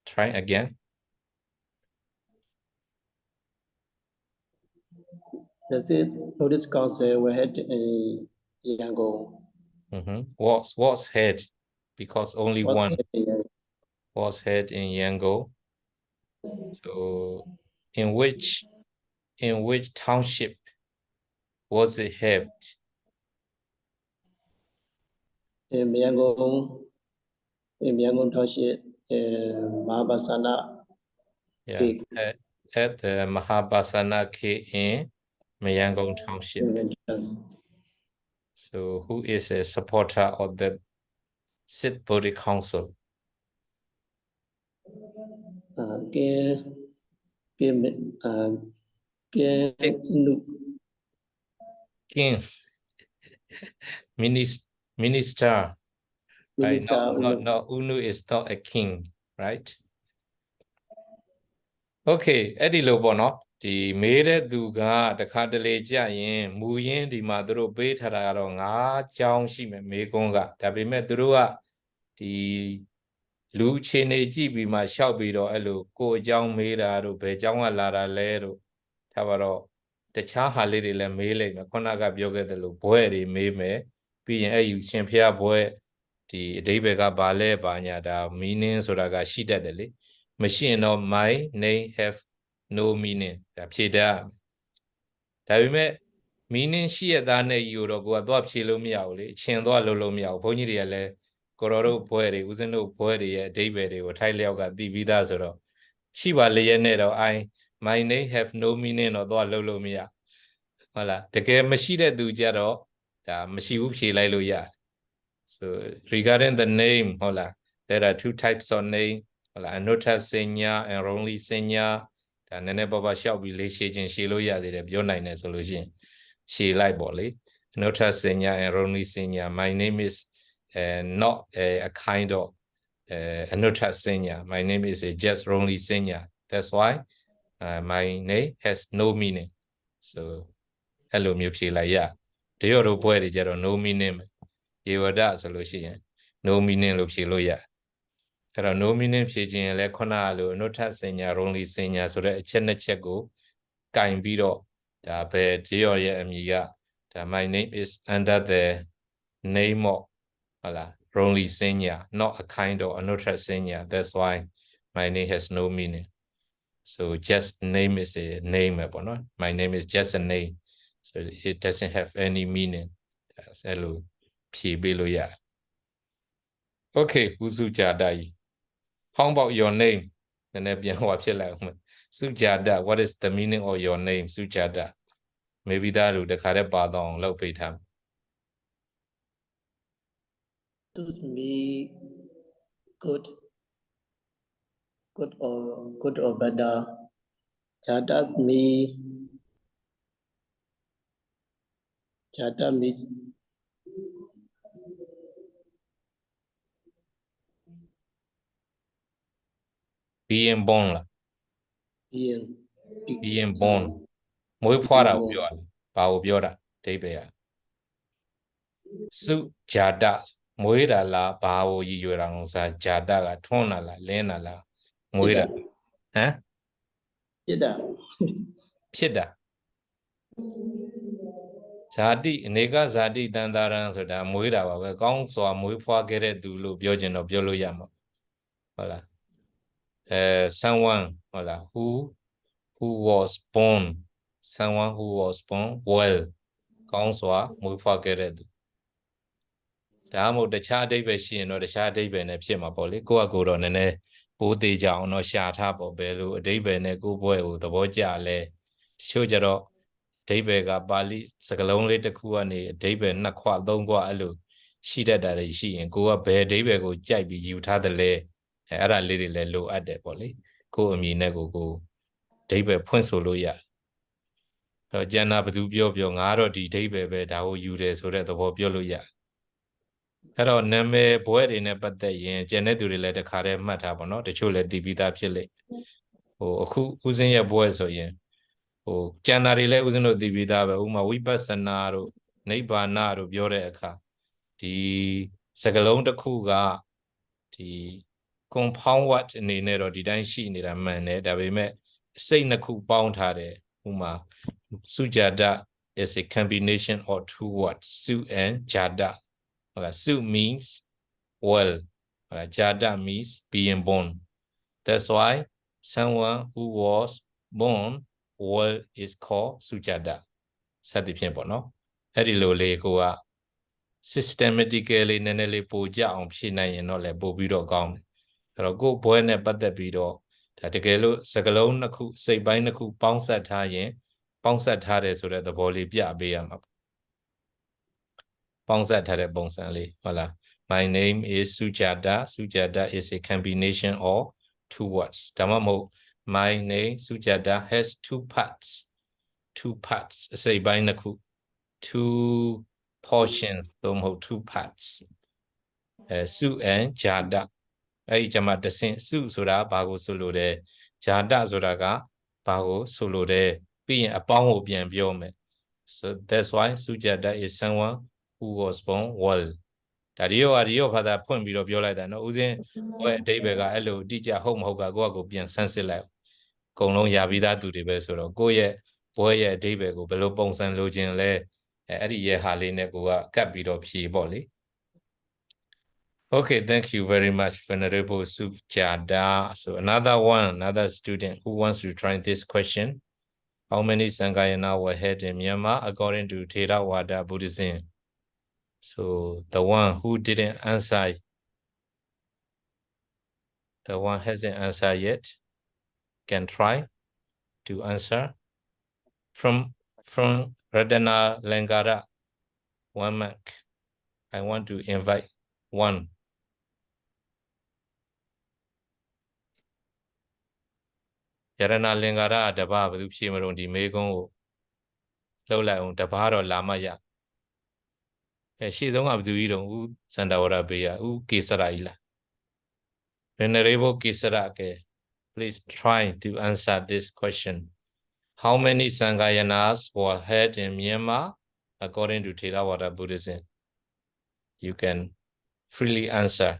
try again. The fifth Buddhist council were held in Yangon. Was held because only one was held in Yangon. So in which township was it held? In Yangon township, Mahabasana. Yeah, at the Mahabasana Cave in Yangon township. So who is a supporter of the Sixth Buddhist Council? King. Minister. Right? No, Unu is not a king, right? Okay, အဲ့ဒီလိုပေါ့နော်ဒီမေးတဲ့သူကတခါတလေကြာရင်မူရင်းဒီမှာသူတို့ပေးထားတာကတော့၅ကြောင်းရှိမယ်မေးခွန်းကဒါပေမဲ့သူတို့ကဒီလူအခြေအနေကြည့်ပြီးမှရှောက်ပြီးတော့အဲ့လိုကိုအကြောင်းမေးတာတို့ဘယ်ကြောင်းကလာတာလဲတို့ထားပါတော့တခြားဟာလေးတွေလည်းမေးလိုက်မယ်ခုနကပြောခဲ့တယ်လို့ဘွဲ့တွေမေးမယ်ပြီးရင်အဲ့ယူရှင်ဖျားဘွဲ့ဒီအဓိပ္ပာယ်ကဘာလဲဘာညာဒါ meaning ဆိုတာကရှိတတ်တယ်လေမရှိရင်တော့ my name have no meaning ဒါဖြေတတ်ဒါပေမဲ့ meaning ရှိရသားနဲ့ယူတော့ကိုကသွားဖြေလို့မရဘူးလေအချင်းသွားလို့မရဘူးဘုန်းကြီးတွေကလည်းကိုရောတို့ဘွဲတွေဦးဇင်းတို့ဘွဲတွေရဲ့အဓိပ္ပာယ်တွေကိုထိုက်လျောက်ကသိပြီးသားဆိုတော့ရှိပါလျက်နဲ့တော့ my name have no meaning တော့သွားလို့မရဟုတ်လားတကယ်မရှိတဲ့သူကြတော့ဒါမရှိဘူးဖြေလိုက်လို့ရတယ် so regarding the name ဟုတ်လားthere are two types of name Anota senior and wrongly senior. And then Baba shall be leashing she loya the Bionine solution. She like bolly. Anota senior and wrongly senior. My name is not a kind of Anota senior. My name is just wrongly senior. That's why my name has no meaning. So hello Mupi like yeah. The other boy is no meaning. You were that solution. No meaning look. No meaning paging le conalo, nota senior, only senior, so that a chenechego, kind beedo, the bed, Georgia amiga, that my name is under the name of only senior, not a kind of another senior. That's why my name has no meaning. So just name is a name, no? My name is just a name, so it doesn't have any meaning. That's hello, P. Okay, Uzu Jadai. How about your name? Sujada, what is the meaning of your name, Sujada? Maybe that would the correct badong low pay time. Suits me good or better. Chada means Being born, being born. Muy para biora, Tebea. Sujada, Muira la, Bao Yuransa, Jada, Tona la, Lena la, Muira. Huh? Pida. Zadi, nega zadi dandaran so da muira wa gong so mui phwa ke de tu lo pyo chin do pyo lo ya ma. Hola. Someone hola who was born, someone who was born well. Gong so mui phwa ke de tu. ဒါမှမဟုတ်တခြားအဓိပ္ပာယ်ရှိရင်တော့တခြားအဓိပ္ပာယ်နဲ့ဖြစ်မှာပေါ့လေကိုယ့်အကူတော့နည်းနည်းပိုးသေးကြအောင်တော့ရှာထားပေါ့ဘယ်လိုအဓိပ္ပာယ်နဲ့ကိုယ့်ဘွဲကိုသဘောကျလဲတချို့ကြတော့အဓိပ္ပာယ်ကပါဠိစကားလုံးလေးတစ်ခုကနေအဓိပ္ပာယ်နှစ်ခွသုံးခွအဲ့လိုရှိတတ်တာတွေရှိရင်ကိုကဘယ်အဓိပ္ပာယ်ကိုကြိုက်ပြီးယူထားတယ်လဲအဲ့ဒါလေးတွေလည်းလိုအပ်တယ်ပေါ့လေကိုယ့်အမည်နဲ့ကိုအဓိပ္ပာယ်ဖွင့်ဆိုလို့ရတော့ကျန်တာဘသူပြောငါတော့ဒီအဓိပ္ပာယ်ပဲဒါကိုယူတယ်ဆိုတဲ့သဘောပြောလို့ရအဲ့တော့နာမည်ဘွဲတွေနဲ့ပတ်သက်ရင်ကျန်တဲ့သူတွေလည်းတခါတည်းမှတ်ထားပါတော့တချို့လည်းတည်ပြီးသားဖြစ်လေအခုဦးစင်းရဲ့ဘွဲဆိုရင်ကျန်တာတွေလည်းဦးစင်းတို့တည်ပြီးသားပဲဥမာဝိပဿနာတို့နိဗ္ဗာန်တို့ပြောတဲ့အခါဒီစကားလုံးတစ်ခုကဒီ compound word အနေနဲ့တော့ဒီတိုင်းရှိနေတာမှန်တယ်ဒါပေမဲ့စိတ်နှစ်ခုပေါင်းထားတယ်ဥမာ Sujada is a combination of two words Su and Jada Su means well Jada means being born that's why someone who was born well is called Sujada စသဖြင့်ပေါ့နော်အဲ့ဒီလိုလေးကိုက systematically နည်းနည်းလေးပို့ကြအောင်ဖြည့်နိုင်ရင်တော့လည်းပို့ပြီးတော့ကောင်းတယ်အဲ့တော့ကိုယ်ဘွဲနဲ့ပတ်သက်ပြီးတော့ဒါတကယ်လို့စကလုံးနှစ်ခုစိတ်ပိုင်းနှစ်ခုပေါင်းစပ်ထားရင်ပေါင်းစပ်ထားတယ်ဆိုတဲ့သဘောလေးပြပေးရမှာပေါင်းစပ်ထားတဲ့ပုံစံလေးဟုတ်လား My name is Sujada Sujada is a combination of two words ဒါမှမဟုတ် My name Sujada has two partsအစိတ်ပိုင်းနှစ်ခု two portions သို့မဟုတ် two parts Su and Jada အဲ့ဒီကျမှတဆင့် Su ဆိုတာဘာကိုဆိုလိုတယ် Jada ဆိုတာကဘာကိုဆိုလိုတယ်ပြီးရင်အပေါင်းကိုပြန်ပြောမယ် so that's why Sujada is someone who was born well ဒါဒီရောဘာသာဖွင့်ပြီးတော့ပြောလိုက်တာနော်ဦးစင်းဘွဲအဓိပ္ပာယ်ကအဲ့လိုတိကျဟုတ်မဟုတ်ကကိုယ့်အကိုပြန်ဆန်းစစ်လိုက်အကုန်လုံးရပြီးသားသူတွေပဲဆိုတော့ကိုယ့်ရဲ့ဘွဲရဲ့အဓိပ္ပာယ်ကိုဘယ်လိုပုံစံလိုချင်လဲအဲ့ဒီရဲ့ဟာလေးနဲ့ကိုကကတ်ပြီးတော့ဖြေပေါ့လေ Okay, thank you very much, Venerable Sujada. So another student who wants to try this question. How many Sangayana were held in Myanmar according to Theravada Buddhism? So the one who didn't answer, the one hasn't answered yet, can try to answer. From Radana Langara, 1 mark. I want to invite one. Yarana Lingara Daba Chimaron di Megon Lola on Dabaro Lamaya. She's on Abduido, who Sandawara Bea, who Kisaraila. Venerable Kisarake, please try to answer this question. How many Sangayanas were held in Myanmar according to Theravada Buddhism? You can freely answer.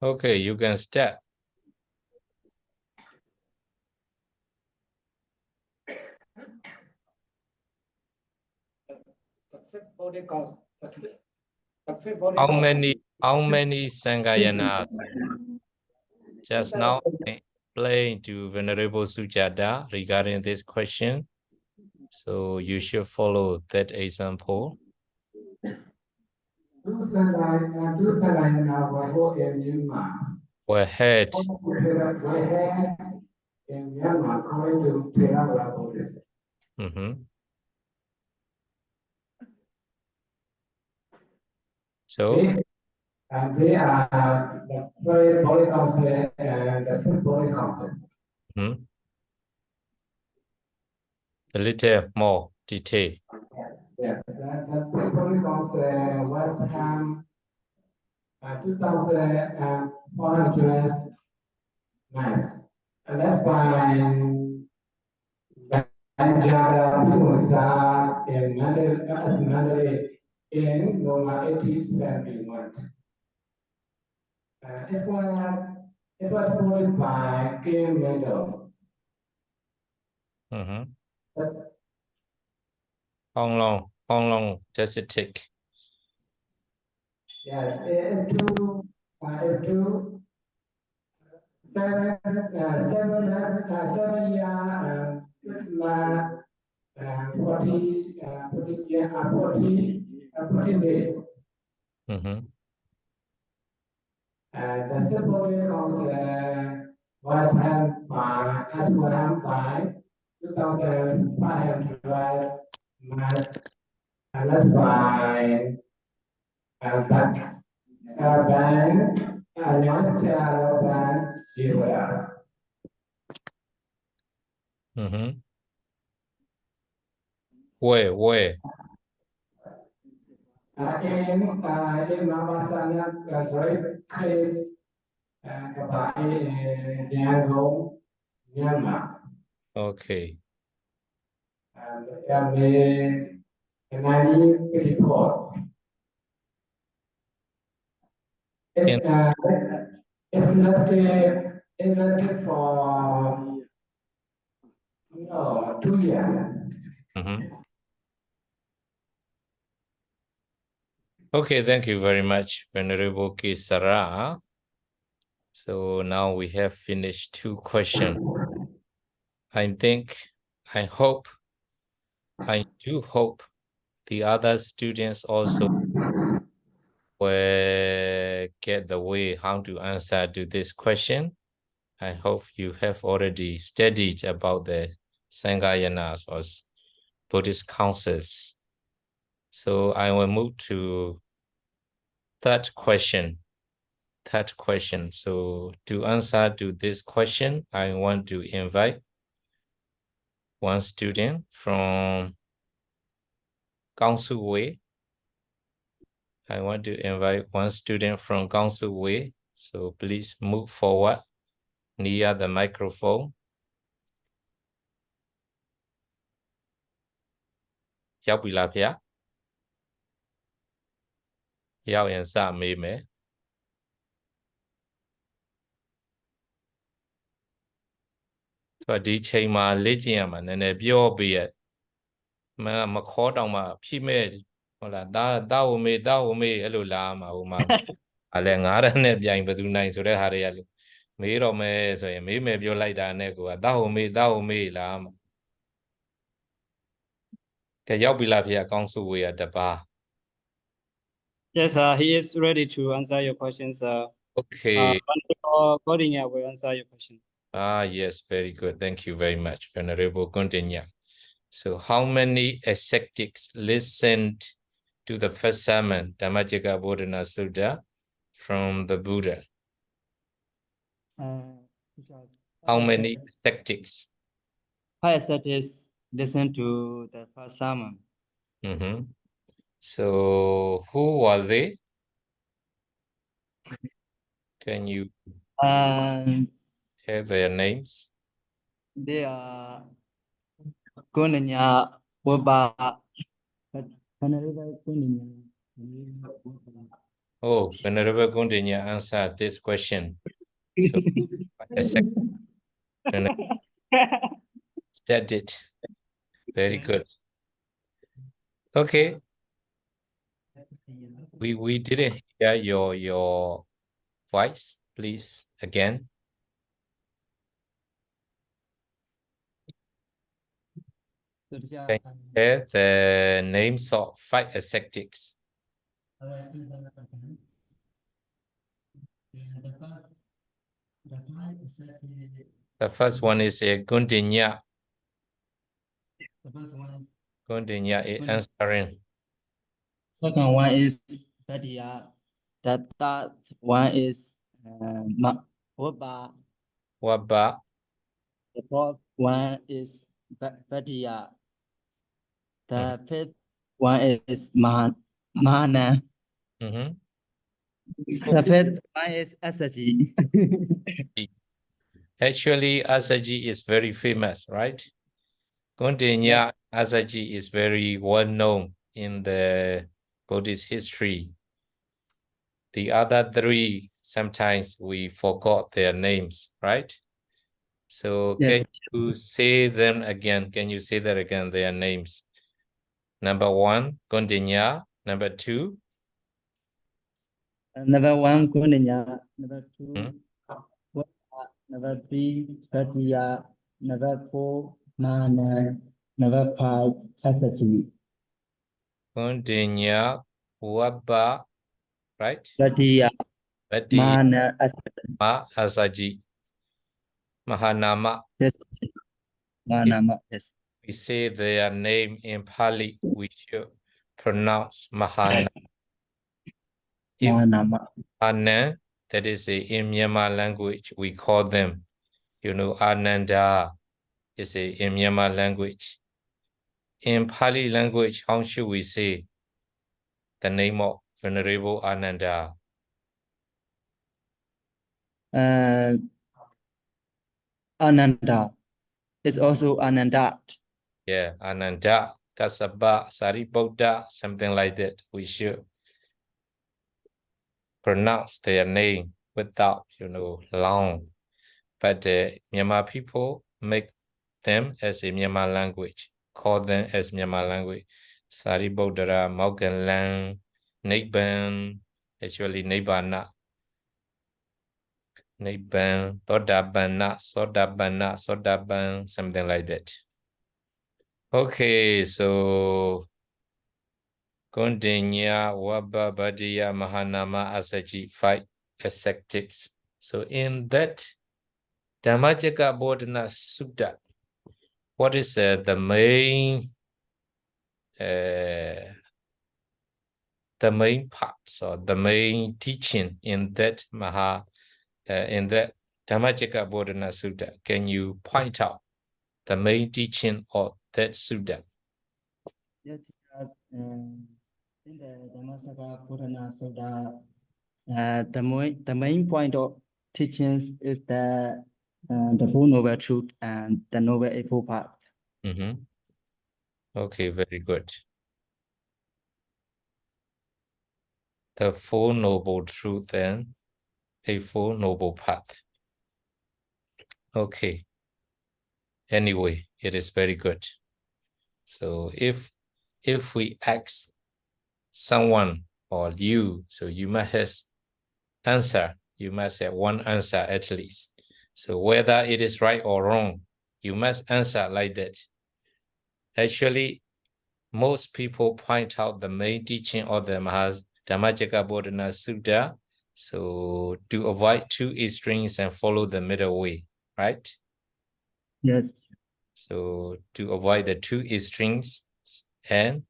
Okay, you can start. How many Sangayanas? Just now I explained to Venerable Sujata regarding this question. So you should follow that example. Two Sangayanas were held in Myanmar. Were held In Myanmar, according to Theravada Buddhism. So And they are the first body concept and the fifth body concept. a little more detail. Yes, the fifth body concept was from 2,400 mass. And that's by Banjara Musas in Mandalay in Noma 1871. It was followed by Game Medal. How long does it take? Yes, it's two 7 years, 6 months, 40 days. And the symbolic concept was held by 2,500 mass, and that's by Ban Alliance Ban GWS. Where? In Mambasana, great place, Kabai, Jiangdong, Myanmar. Okay. And in 1984. It's lasted for 2 years. Okay, thank you very much, Venerable Kisara. So now we have finished 2 questions. I do hope the other students also will get the way how to answer to this question. I hope you have already studied about the Sangayanas or Buddhist councils. So I will move to third question. So to answer to this question, I want to invite one student from Council Way. I want to invite one student from Council Way. So please move forward near the microphone.ရောက်ပြီလားဗျာရောက်ရင်စမေးမယ်ဒီချိန်မှာလေ့ကျင့်ရမှာနည်းနည်းပြောပေးရမခေါ်တော့မှဖြိမဲ့ဟုတ်လားတာဝမေအဲ့လိုလာမှာဟိုမှာအဲ့လဲ9ရက်နဲ့ပြိုင်ဘယ်သူနိုင်ဆိုတဲ့ဟာတွေကလေမေးတော့မယ်ဆိုရင်မေးမယ်ပြောလိုက်တာနဲ့ကိုကတာဝမေလာမှာကဲရောက်ပြီလားဖေကောင်းစုဝေးရတပါ Yes, he is ready to answer your questions. Okay. Godin will answer your question. Ah, yes, very good. Thank you very much, Venerable Gundinya. So how many ascetics listened to the first sermon, Dhammacakka Bodhana Sutta, from the Buddha? How many ascetics? 5 ascetics listen to the first sermon. So who are they? Can you And tell their names? they are Gunanya, Waba, Venerable Gunanya. Oh, Venerable Gundinya answered this question. So that it. Very good. Okay. We didn't hear your voice, please, again. Can you share the names of 5 ascetics? The first one is Gundinya. Gundinya is answering. Second one is Badia. The third one is Waba. Waba. The fourth one is Badia. The fifth one is Mahana. The fifth one is Asaji. Actually, Asaji is very famous, right? Gundinya Asaji is very well known in the Buddhist history. The other 3, sometimes we forgot their names, right? So can you say them again? Can you say that again, their names? Number 1, Gundinya. Number 2? Number 1, Gundinya. Number 2, Number 3, Badia. Number 4, Mahana. Number 5, Asaji. Gundinya, Waba, right? Badia. Mahana, Asaji. Mahanama. Yes. Mahanama, yes. We say their name in Pali, we should pronounce Mahana. If Anand, that is in Myanmar language, we call them, Ananda is in Myanmar language. In Pali language, how should we say the name of Venerable Ananda? Ananda. It's also Anandat. Yeah, Ananda, Kassapa, Sariputta, something like that. We should pronounce their name without, long. But Myanmar people make them as a Myanmar language, call them as Myanmar language. Sariputta, Maugalang, Nibbana, actually Nibbana. Nibbana, Todabana, Sodaban, something like that. Okay, so Gundinya, Waba, Badia, Mahanama, Asaji, 5 ascetics. So in that Dhammacakka Bodhana Sutta, what is the main parts or the main teaching in that Dhammacakka Bodhana Sutta? Can you point out the main teaching of that sutta? Yes, in the Dhammacakka Bodhana Sutta, the main point of teachings is the Four Noble Truth and the Noble Eightfold Path. Okay, very good. The Four Noble Truth and Eightfold Noble Path. Okay. Anyway, it is very good. So if we ask someone or you, so you must answer. You must have one answer at least. So whether it is right or wrong, you must answer like that. Actually, most people point out the main teaching of the Dhammacakka Bodhana Sutta. So to avoid 2 extremes and follow the middle way, right? Yes. So to avoid the two extremes and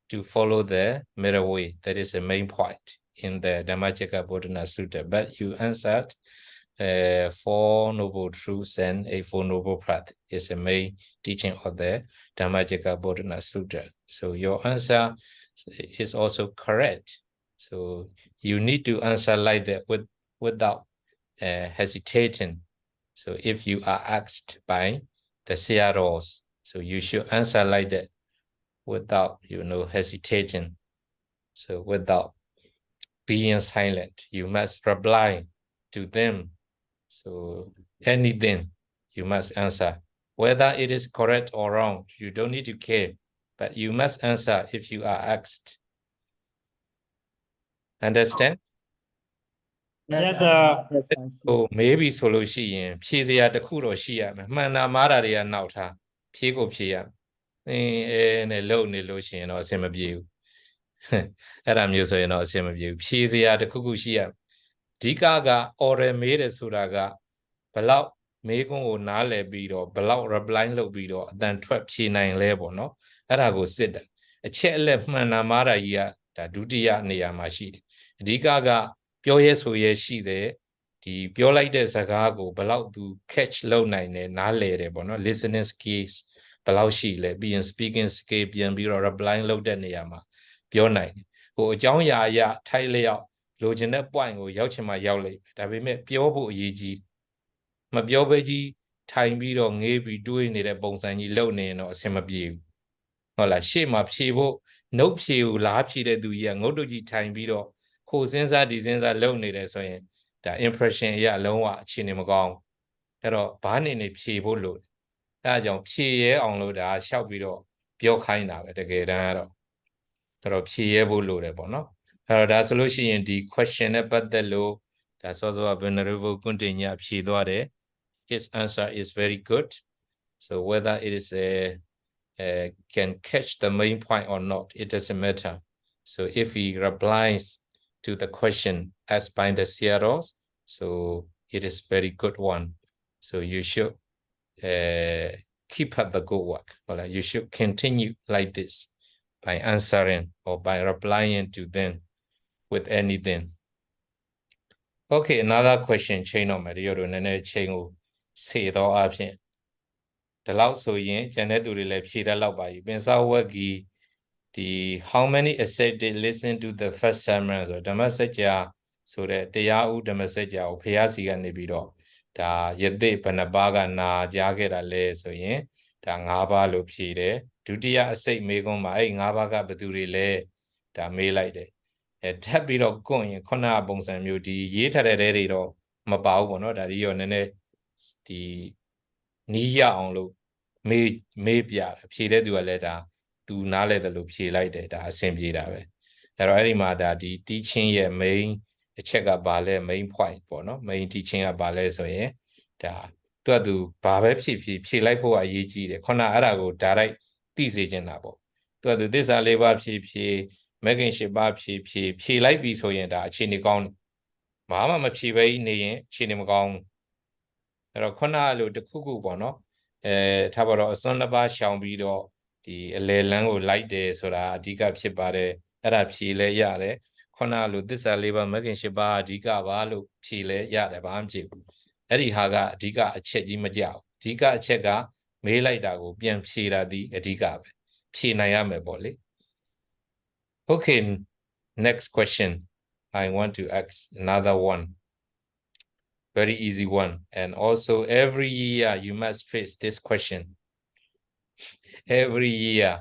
to follow the middle way, that is the main point in the Dhammacakka Bodhana Sutta. But you answered 4 noble truths and 8 noble paths is the main teaching of the Dhammacakka Bodhana Sutta. So your answer is also correct. So you need to answer like that without hesitating. So if you are asked by the CROs, so you should answer like that without, hesitating. So without being silent, you must reply to them. So anything you must answer, whether it is correct or wrong, you don't need to care, but you must answer if you are asked. Understand? Yes, sir. Yes, I see. So maybe solution,ဖြေစရာတစ်ခုတော့ရှိရမယ်မှန်တာမှားတာတွေကနောက်ထားဖြေကိုဖြေရနဲ့လုံနေလို့ရှိရင်တော့အဆင်မပြေဘူးအဲ့ဒါမျိုးဆိုရင်တော့အဆင်မပြေဘူးဖြေစရာတစ်ခုခုရှိရအဓိကက oral မေးတယ်ဆိုတာကဘလောက်မေးခွန်းကိုနားလည်ပြီးတော့ဘလောက် reply လုပ်ပြီးတော့အတန်ထွက်ဖြေနိုင်လဲပေါ့နော်အဲ့ဒါကိုစစ်တယ်အချက်အလက်မှန်တာမှားတာကြီးကဒါဒုတိယနေရာမှာရှိတယ်အဓိကပြောရဲဆိုရဲရှိတယ်ဒီပြောလိုက်တဲ့စကားကိုဘလောက်သူ catch လုပ်နိုင်တယ်နားလည်တယ်ပေါ့နော် listening skills ဘလောက်ရှိလဲပြီးရင် speaking skill ပြန်ပြီးတော့ reply လုပ်တဲ့နေရာမှာပြောနိုင်တယ်ဟိုအကြောင်းအရာအရထိုက်လျောက်လိုချင်တဲ့ point ကိုရောက်ချင်မှရောက်လိမ့်မယ်ဒါပေမဲ့ပြောဖို့အရေးကြီးမပြောဘဲကြီးထိုင်ပြီးတော့ငေးပြီးတွေးနေတဲ့ပုံစံကြီးလုပ်နေရင်တော့အဆင်မပြေဘူးဟုတ်လားရှေ့မှာဖြေဖို့နှုတ်ဖြေကိုလားဖြေတဲ့သူကြီးကငုတ်တုတ်ကြီးထိုင်ပြီးတော့ဟိုစဉ်းစားဒီစဉ်းစားလုပ်နေတယ်ဆိုရင်ဒါ impression အရလုံးဝအခြေအနေမကောင်းအဲ့တော့ဘာနေဖြေဖို့လို့အဲအကြောင်းဖြေရဲအောင်လို့ဒါရှောက်ပြီးတော့ပြောခိုင်းတာပဲတကယ်တမ်းကတော့အဲ့တော့ဖြေရဲဖို့လို့တယ်ပေါ့နော်အဲ့တော့ဒါဆိုလို့ရှိရင်ဒီ question နဲ့ပတ်သက်လို့ဒါစောစော Venerable Kuntinya ဖြေသွားတယ် his answer is very good so whether it is can catch the main point or not it doesn't matter so if he replies to the question asked by the CROs so it is very good one so you should keep up the good work you should continue like this by answering or by replying to them with anything okay another question chain of material နည်းနည်း chain ကိုစေတော့အဖြစ်ဒီလောက်ဆိုရင်ကျန်တဲ့သူတွေလည်းဖြေတတ်လောက်ပါပြီပင်စာဝက်ကြီးဒီ how many asset did listen to the first sermon ဆိုဓမ္မစကြာဆိုတဲ့တရားဥဓမ္မစကြာကိုဖျားစီကနေပြီးတော့ဒါယသိဘဏ္ဍပါကနာကြားခဲ့တာလဲဆိုရင်ဒါ၅ပါးလို့ဖြေတယ်ဒုတိယအစိတ်မေးခွန်းမှာအဲ့၅ပါးကဘယ်သူတွေလဲဒါမေးလိုက်တယ်ထပ်ပြီးတော့ကွန့်ရင်ခုနကပုံစံမျိုးဒီရေးထားတဲ့တွေတော့မပါဘူးပေါ့နော်ဒါဒီရောနည်းနည်းဒီနီးရအောင်လို့မေးပြတယ်ဖြေတဲ့သူကလည်းဒါသူနားလဲတယ်လို့ဖြေလိုက်တယ်ဒါအဆင်ပြေတာပဲအဲ့တော့အဲ့ဒီမှာဒါဒီ teaching ရဲ့ main အချက်ကဘာလဲ main point ပေါ့နော် main teaching ကဘာလဲဆိုရင်ဒါသူဘာပဲဖြေလိုက်ဖို့အရေးကြီးတယ်ခုနအဲ့ဒါကို direct သိစေချင်တာပေါ့သူသစ္စာ၄ပါးဖြေမဂ္ဂင်၈ပါးဖြေလိုက်ပြီဆိုရင်ဒါအခြေအနေကောင်းဘာမှမဖြေဘဲနေရင်အခြေအနေမကောင်းအဲ့တော့ခုနလိုတစ်ခုခုပေါ့နော်ထားပါတော့အစွန်းတစ်ပါးရှောင်ပြီးတော့ဒီအလေလန်းကိုလိုက်တယ်ဆိုတာအဓိကဖြစ်ပါတယ်အဲ့ဒါဖြေလဲရတယ်ခုနလိုသစ္စာ၄ပါးမဂ္ဂင်၈ပါးအဓိကပါလို့ဖြေလဲရတယ်ဘာမှမဖြစ်ဘူးအဲ့ဒီဟာကအဓိကအချက်ကြီးမကြောက်အဓိကအချက်ကမေးလိုက်တာကိုပြန်ဖြေတာဒီအဓိကပဲဖြေနိုင်ရမယ်ပေါ့လေ okay next question I want to ask another one very easy one and also every year you must face this question every year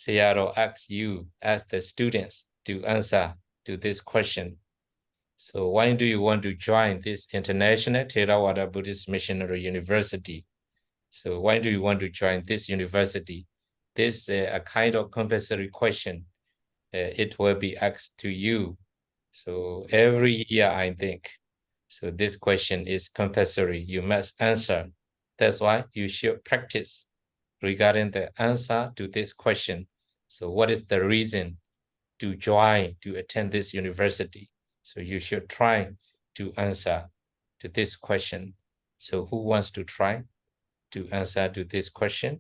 Seattle asks you as the students to answer to this question so why do you want to join this international Theravada Buddhist Missionary University so why do you want to join this university this a kind of compulsory question it will be asked to you so every year I think so this question is compulsory you must answer that's why you should practice regarding the answer to this question so what is the reason to join to attend this university so you should try to answer to this question So who wants to try to answer to this question?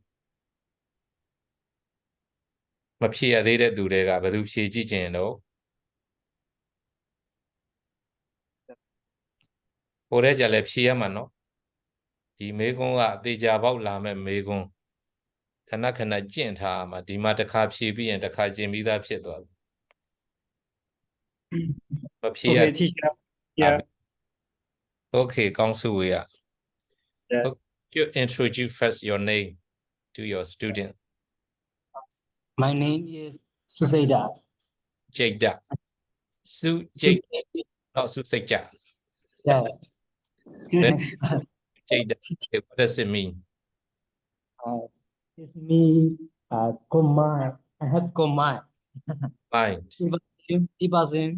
မဖြေရသေးတဲ့သူတွေကဘယ်သူဖြေကြည့်ခြင်းတော့ဟိုတဲ့ကြလဲဖြေရမှာနော်ဒီမေကွန်းကအသေးကြပေါက်လာမဲ့မေကွန်းခဏခဏကျင့်ထားမှာဒီမှာတစ်ခါဖြေပြီးရင်တစ်ခါကျင့်ပြီးသားဖြစ်သွားပြီမဖြေရ Okay, teacher. Yeah. Okay ကောင်းစုဝေရ Yeah. You introduce first your name to your student. My name is Susaida. Jada. Su Jada. Not Su Seja. Yeah. Jada. Okay, what does it mean? It's me, combine. I have combine. Mind. Ibasin,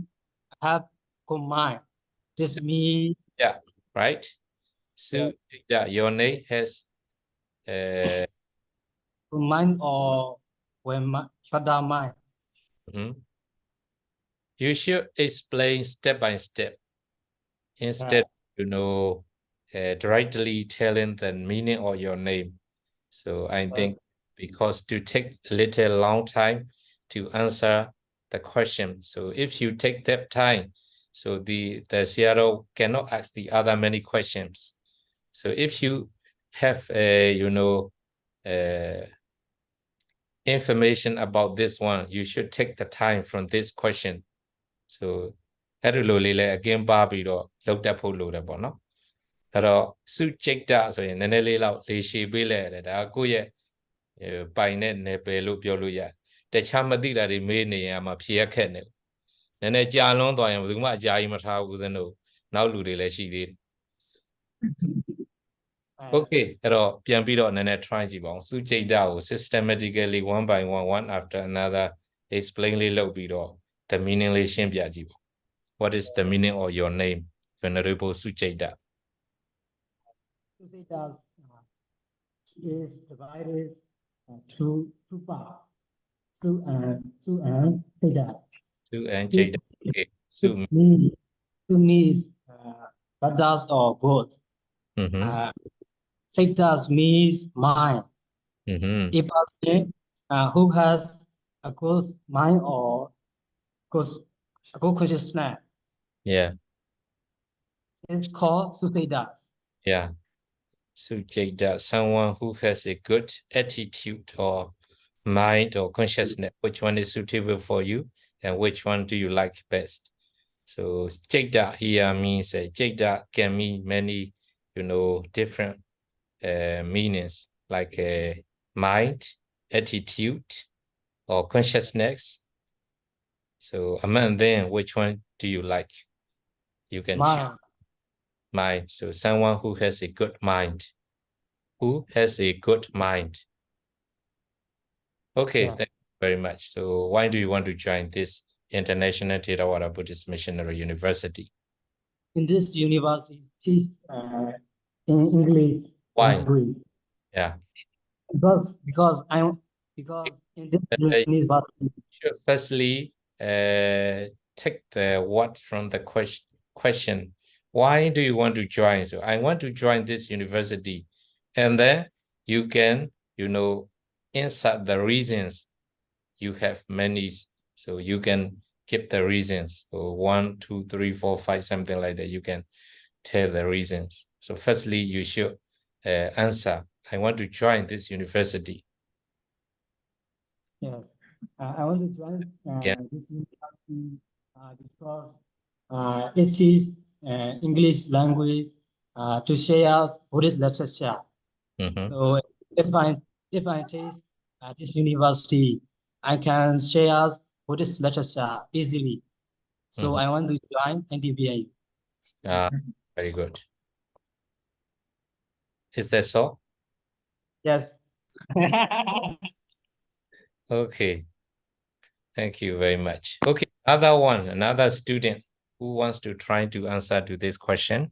I have combine. This me. Yeah, right? Su Jada. Your name has Mind or when Shada mind. You should explain step by step instead, directly telling the meaning of your name. So I think because to take a little long time to answer the question. So if you take that time, so the CRO cannot ask the other many questions. So if you have information about this one, you should take the time from this question. So အဲ့လိုလေးလည်း again ပါပြီးတော့လောက်တတ်ဖို့လိုတယ်ပေါ့နော်အဲ့တော့စုကြိတ်တာဆိုရင်နည်းနည်းလေးလောက်လေရှည်ပေးလိုက်ရတယ်ဒါကိုယ့်ရဲ့ပိုင်တဲ့နယ်ပယ်လို့ပြောလို့ရတယ်တခြားမသိတာတွေမေးနေရင်မှဖြေရခက်နေနည်းနည်းကြာလွန်းသွားရင်ဘယ်သူမှအကြာကြီးမထားဘူးဦးဇင်းတို့နောက်လူတွေလည်းရှိသေးတယ် Okay အဲ့တော့ပြန်ပြီးတော့နည်းနည်း try ကြည့်ပါအောင်စုကြိတ်တာကို systematically one by one after another explain လေးလုပ်ပြီးတော့ the meaning လေးရှင်းပြကြည့်ပါ What is the meaning of your name Venerable Sujaita Susaida is divided two parts. Su and Seda. Su and Jada okay Su means brothers or good. Seda means mind. A person who has a good mind or a good consciousness. Yeah. It's called Susaida. Yeah. Sujaita, someone who has a good attitude or mind or consciousness. Which one is suitable for you and which one do you like best? So Jada here means Jada can mean many, different meanings like mind, attitude, or consciousness. So among them, which one do you like? You can choose. Mind. So someone who has a good mind. Who has a good mind? Okay, thank you very much. So why do you want to join this International Theravada Buddhist Missionary University? In this university, in English. Why? Language. Yeah. Because in this university. Firstly, take the what from the question. Why do you want to join? So I want to join this university. And then you can, insert the reasons. You have many, so you can keep the reasons. So 1, 2, 3, 4, 5, something like that. You can tell the reasons. So firstly, you should answer. I want to join this university. Yes, I want to join this university because it is English language to share Buddhist literature. So if I taste this university, I can share Buddhist literature easily. So I want to join ITBMU. Very good. Is that so? Yes. Okay. Thank you very much. Okay, another student who wants to try to answer to this question.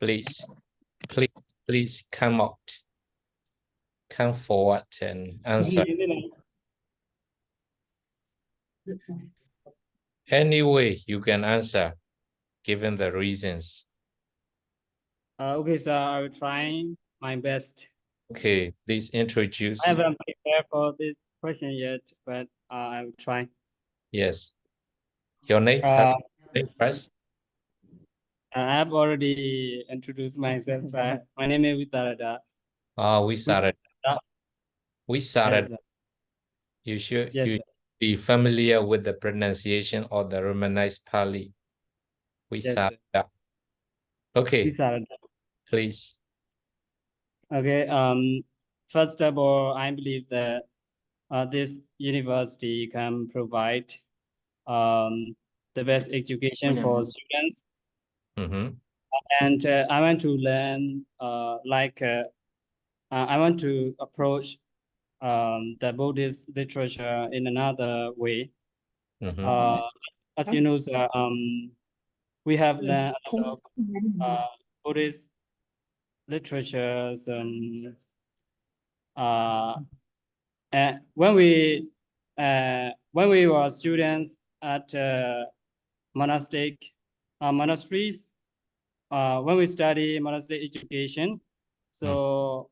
Please come out. Come forward and answer. Any way you can answer, given the reasons. Okay, sir, I will try my best. Okay, please introduce. I haven't prepared for this question yet, but I will try. Yes. Your name, first. I have already introduced myself. My name is Vitarada. Wisarada. Yes, You should yes, sir. be familiar with the pronunciation of the Romanized Pali. Yes, Wisarada. Okay, Vitarada. please. Okay. First of all, I believe that this university can provide the best education for students. And I want to learn I want to approach the Buddhist literature in another way. As you know, sir, we have learned a lot of Buddhist literatures. When we were students at monasteries, when we study monastic education, so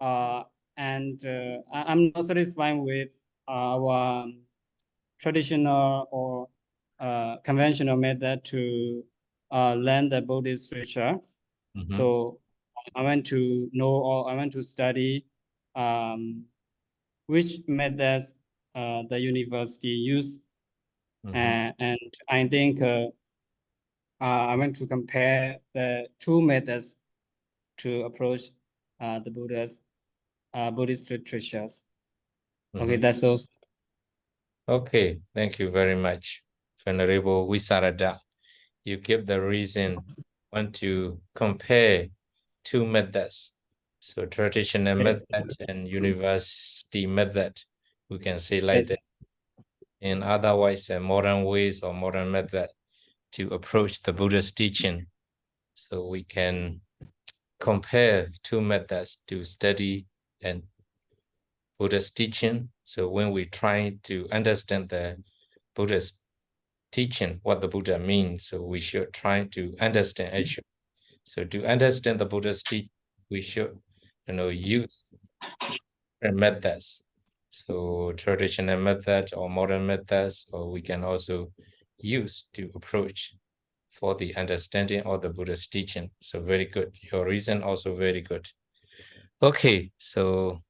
I'm not satisfied with our traditional or conventional method to learn the Buddhist scriptures. So I want to know, or I want to study which methods the university use. And I think I want to compare the two methods to approach the Buddhist literatures. Okay, that's all. Okay, thank you very much, Venerable Wisarada. You give the reason want to compare two methods. So traditional method and university method, we can say like that. And otherwise, modern ways or modern method to approach the Buddha's teaching. So we can compare two methods to study and Buddha's teaching. So when we try to understand the Buddha's teaching, what the Buddha means, so we should try to understand actually. So to understand the Buddha's teaching, we should, use different methods. So traditional method or modern methods, or we can also use to approach for the understanding of the Buddha's teaching. So very good. Your reason also very good. Okay, so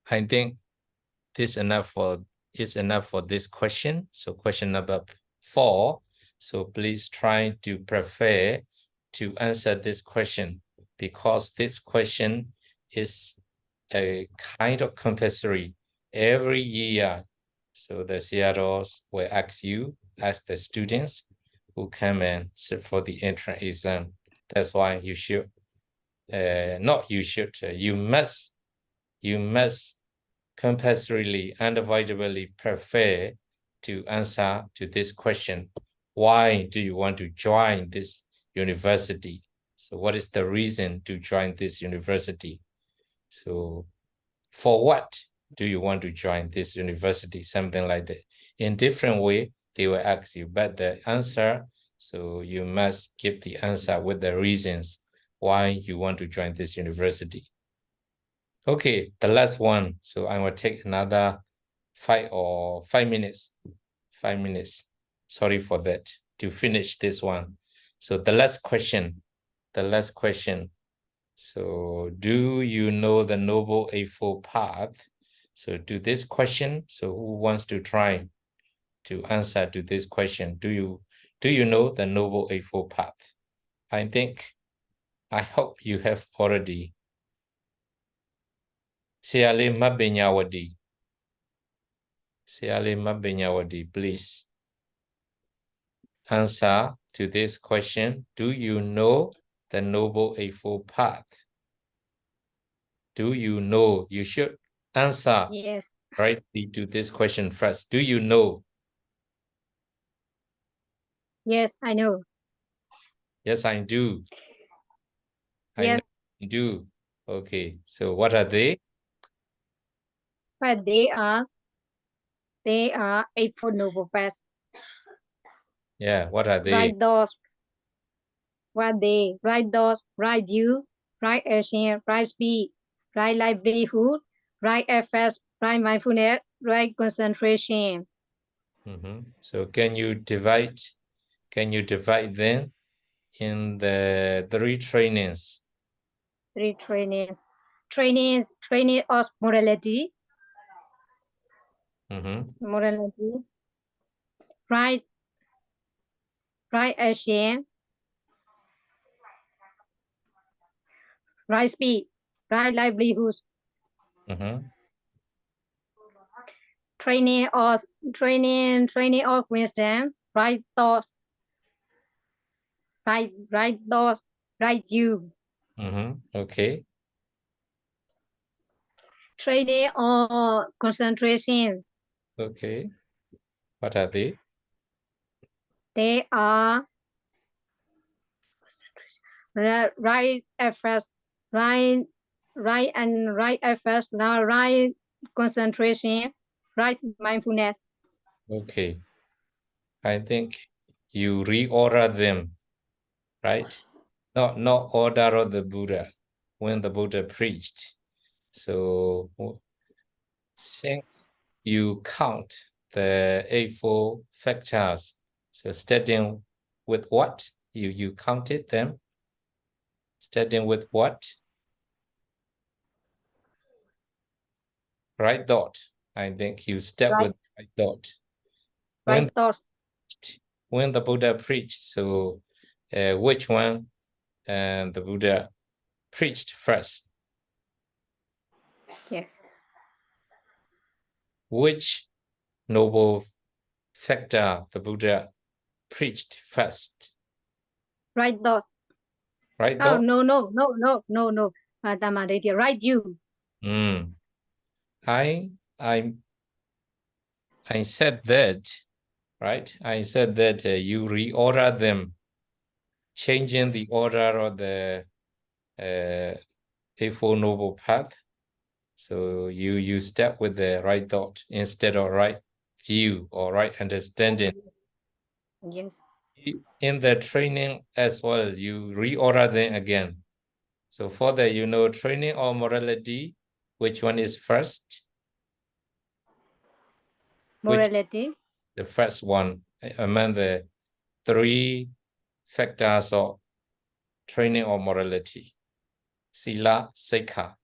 I think this is enough for this question. So question number 4. So please try to prepare to answer this question, because this question is a kind of compulsory every year. So the CROs will ask the students who come and sit for the entrance exam. That's why you should, you must compulsorily, unavoidably prefer to answer to this question. Why do you want to join this university? So what is the reason to join this university? So for what do you want to join this university? Something like that. In different way, they will ask you, but the answer, so you must give the answer with the reasons why you want to join this university. Okay, the last one. So I will take another 5 minutes. 5 minutes. Sorry for that, to finish this one. So the last question. So do you know the Noble Eightfold Path? So to this question, so who wants to try to answer to this question? Do you know the Noble Eightfold Path? I hope you have already. Siale Mabinyawadi, please answer to this question. Do you know the Noble Eightfold Path? Do you know? You should answer Yes. rightly to this question first. Do you know? Yes, I know. Yes, I do. Yes. I do. Okay, so what are they? But they are Eightfold Noble Paths. Yeah, what are they? Right doors. what they, right thoughts, right view, right action, right speed, right livelihood, right efforts, right mindfulness, right concentration. So can you divide them in the 3 trainings? 3 trainings. Training of morality. Morality. Right action. Right speed. Right livelihood. Training of wisdom. Right thoughts. Right thoughts. Right view. Okay. Training or concentration. Okay. What are they? They are right efforts, right efforts, now right concentration, right mindfulness. Okay. I think you reorder them, right? Not order of the Buddha when the Buddha preached. So since you count the 84 factors, so starting with what? You counted them? Starting with what? Right thought. I think you step with right thought. Right thoughts. When the Buddha preached, so which one the Buddha preached first? Yes. Which noble factor the Buddha preached first? Right thoughts. Right Oh, thought? no. Dhammaditya, right view. I said that, right? I said that you reorder them, changing the order of the Eightfold Noble Path. So you step with the right thought instead of right view or right understanding. Yes. In the training as well, you reorder them again. So for the, training or morality, which one is first? Morality. The first one among the 3 factors of training or morality. Sila, Sikha.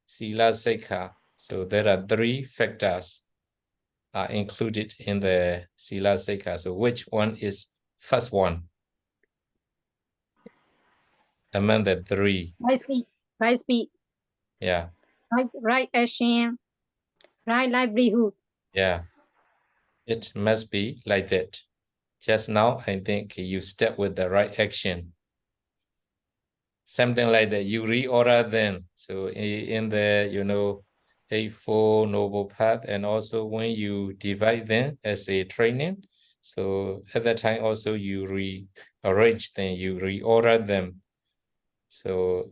Sila, Sikha. So there are 3 factors are included in the Sila, Sikha. So which one is first one among the 3? Right speed. Yeah. Right action. Right livelihood. Yeah. It must be like that. Just now, I think you step with the right action. Something like that. You reorder them. So in the, Eightfold Noble Path, and also when you divide them as a training, so at that time also you rearrange them, you reorder them. So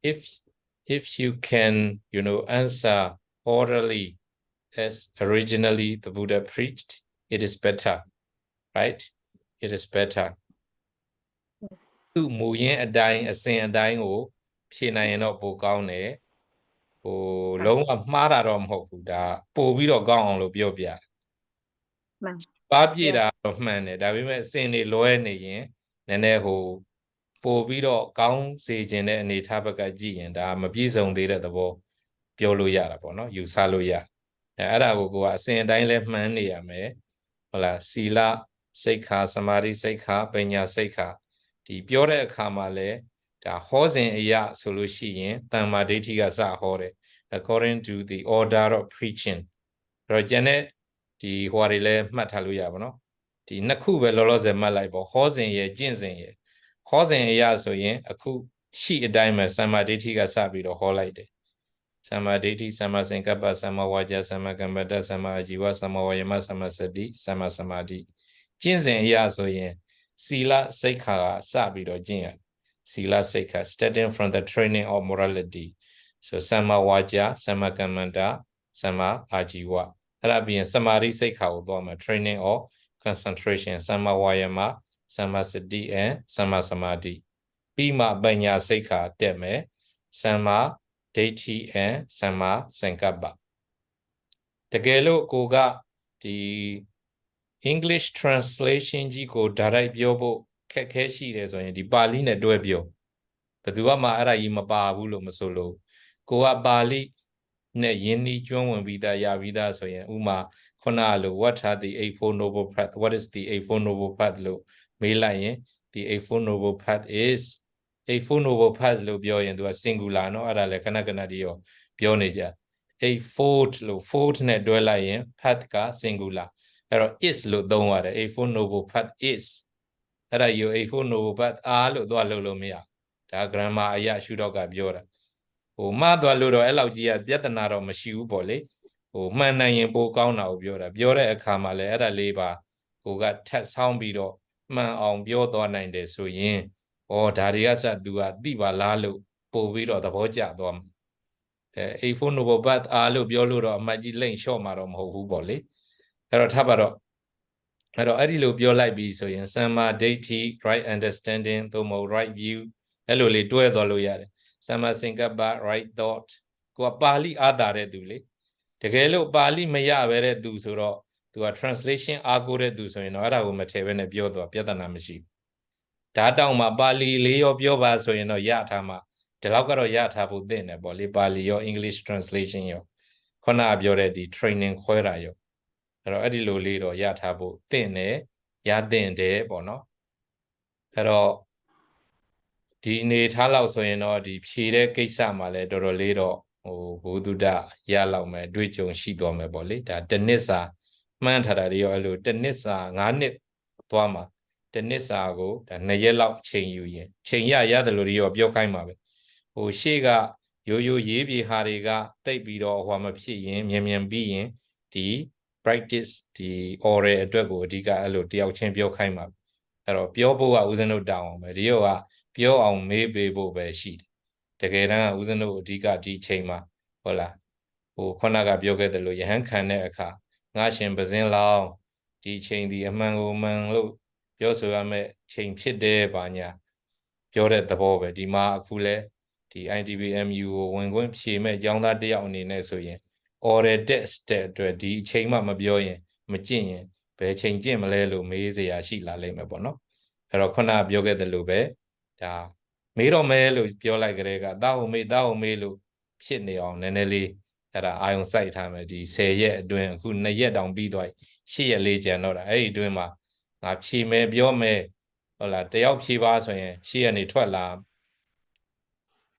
if you can, answer orderly as originally the Buddha preached, it is better, right? It is better. Yes. သူ့မူရင်းအတိုင်းအစဉ်အတိုင်းကိုဖြေနိုင်ရင်တော့ပိုကောင်းတယ်ဟိုလုံးဝမှားတာတော့မဟုတ်ဘူးဒါပို့ပြီးတော့ကောင်းအောင်လို့ပြောပြပါပြည့်တာတော့မှန်တယ်ဒါပေမဲ့အစဉ်တွေလွဲနေရင်နည်းနည်းဟိုပို့ပြီးတော့ကောင်းစေခြင်းတဲ့အနေထားဘက်ကကြည့်ရင်ဒါမပြည့်စုံသေးတဲ့သဘောပြောလို့ရတာပေါ့နော်ယူဆလို့ရအဲ့ဒါကိုကအစဉ်အတိုင်းလဲမှန်းနေရမယ်ဟုတ်လားစီလစိတ်ခါသမာဓိစိတ်ခါပညာစိတ်ခါဒီပြောတဲ့အခါမှာလဲဒါဟောစဉ်အရာဆိုလို့ရှိရင်တမ္မာဒိဋ္ဌိကစဟောတယ် according to the order of preaching တော့ကျန်တဲ့ဒီဟိုဟာတွေလဲမှတ်ထားလို့ရပါတော့ဒီနှစ်ခုပဲလောလောဆယ်မှတ်လိုက်ပေါ့ဟောစဉ်ရဲ့ကျင့်စဉ်ရဲ့ဟောစဉ်အရာဆိုရင်အခုရှိအတိုင်းပဲသမ္မာဒိဋ္ဌိကစပြီးတော့ဟောလိုက်တယ်သမ္မာဒိဋ္ဌိသမ္မာစင်္ကပ္ပသမ္မာဝါကြသမ္မာကမ္မတသမ္မာအာជីဝသမ္မာဝါယမသမ္မာစတိသမ္မာသမာဓိကျင့်စဉ်အရာဆိုရင်စီလစိတ်ခါကစပြီးတော့ကျင့်ရစီလစိတ်ခါ starting from the training of morality so သမ္မာဝါကြသမ္မာကမ္မတသမ္မာအာជីဝအဲ့ဒါပြီးရင်သမာဓိစိတ်ခါကိုသွားမယ် training of concentration သမ္မာဝါယမသမ္မာစတိ and သမ္မာသမာဓိ Bima Banya Seka Deme, Sama Deiti and Sama Sankaba. The Gelo Goga, the English translation Jigo Darai Biobo Kakeshi is on the Balina Duebio. But Duama Ara Ima Babulo Masolo. Goa Bali Ne Yini John Vida Yavida Soya Uma Konalo. What are the Eightfold Noble Path? What is the Eightfold Noble Path? Lo Melaye. The Eightfold Noble Path is Eightfold Noble Path lo bio into a singular no ara le kanakanadio bioneja. Eightfold lo fold ne dwella path ka singular. Ero is lo don't worry. Eightfold Noble Path is. Era you Eightfold Noble Path lo do lo mea. Da grandma aya shoot out a biora. O ma do lo elogia biatanaro machiu bole. O man nayin bo kauna biora. Biora a kamale era labor. Who got test sound beetle. Man on bio 9 days so yin or Dariasa do a diva lalo po video the boja dom a phone of bat alo biolo magi lane show marom ho boli tabaro adilo bio like be so yin sama deity right understanding tomo right view hello le dwe do yare sama sinkaba right thought ko pali adare dule tagelo pali maya bere du so ro to a translation agore du so yin ara ko mathe ne bio do pyatana mashi Data ma Bali Leo Bioba so you know Yatama. The Logaro Yata Budin, Boli Bali your English translation yo. Kona Biore di training Hoira yo. Adilo Lido Yatabu Tine Yadin de Bono. Pero Dini Tala so you know the Pire Kisamale Dorolido o Bududa Yalo me Dwicho Shido me Boli that Denisa Mantadario Denisa Ganit Tuama. The Nisago, the Nayela chain you chain ya the Lurio of your Kaimabe. O Shiga, yo Yibi Hariga, take beat or Wama Pian, Yamian being, the practice the Ore Drago, Diga Allo, the out champion Kaima. Ero Pioboa Uzano down, Medioa, Pio on maybe bobe sheet. The Gera Uzano Diga di Chama, Hola. O Konaga Bioga the Luyan Kaneka, Nashin Bazin Lao, di chain the Amango Man Lo. ပြောဆိုရမယ့်ချိန်ဖြစ်တယ်ပါညာပြောတဲ့သဘောပဲဒီမှာအခုလဲဒီ ITBMU ကိုဝင်ခွင့်ဖြေမဲ့ကျောင်းသားတယောက်အနေနဲ့ဆိုရင် oral test တဲ့အတွက်ဒီအချိန်မှမပြောရင်မကျင့်ရင်ဘယ်ချိန်ကျင့်မလဲလို့မေးစရာရှိလာလိမ့်မယ်ပေါ့နော်အဲ့တော့ခုနပြောခဲ့သလိုပဲဒါမေးတော့မဲလို့ပြောလိုက်ကြတဲ့ကတာဟုမေးလို့ဖြစ်နေအောင်နည်းနည်းလေးအဲ့ဒါအာယုံစိုက်ထားမယ်ဒီ10ရက်အတွင်းအခု2ရက်တောင်ပြီးသွား8ရက်လေးကျန်တော့တာအဲ့ဒီအတွင်းမှာငါဖြေမယ်ပြောမယ်ဟုတ်လားတယောက်ဖြေပါဆိုရင်ရှေ့ကနေထွက်လာ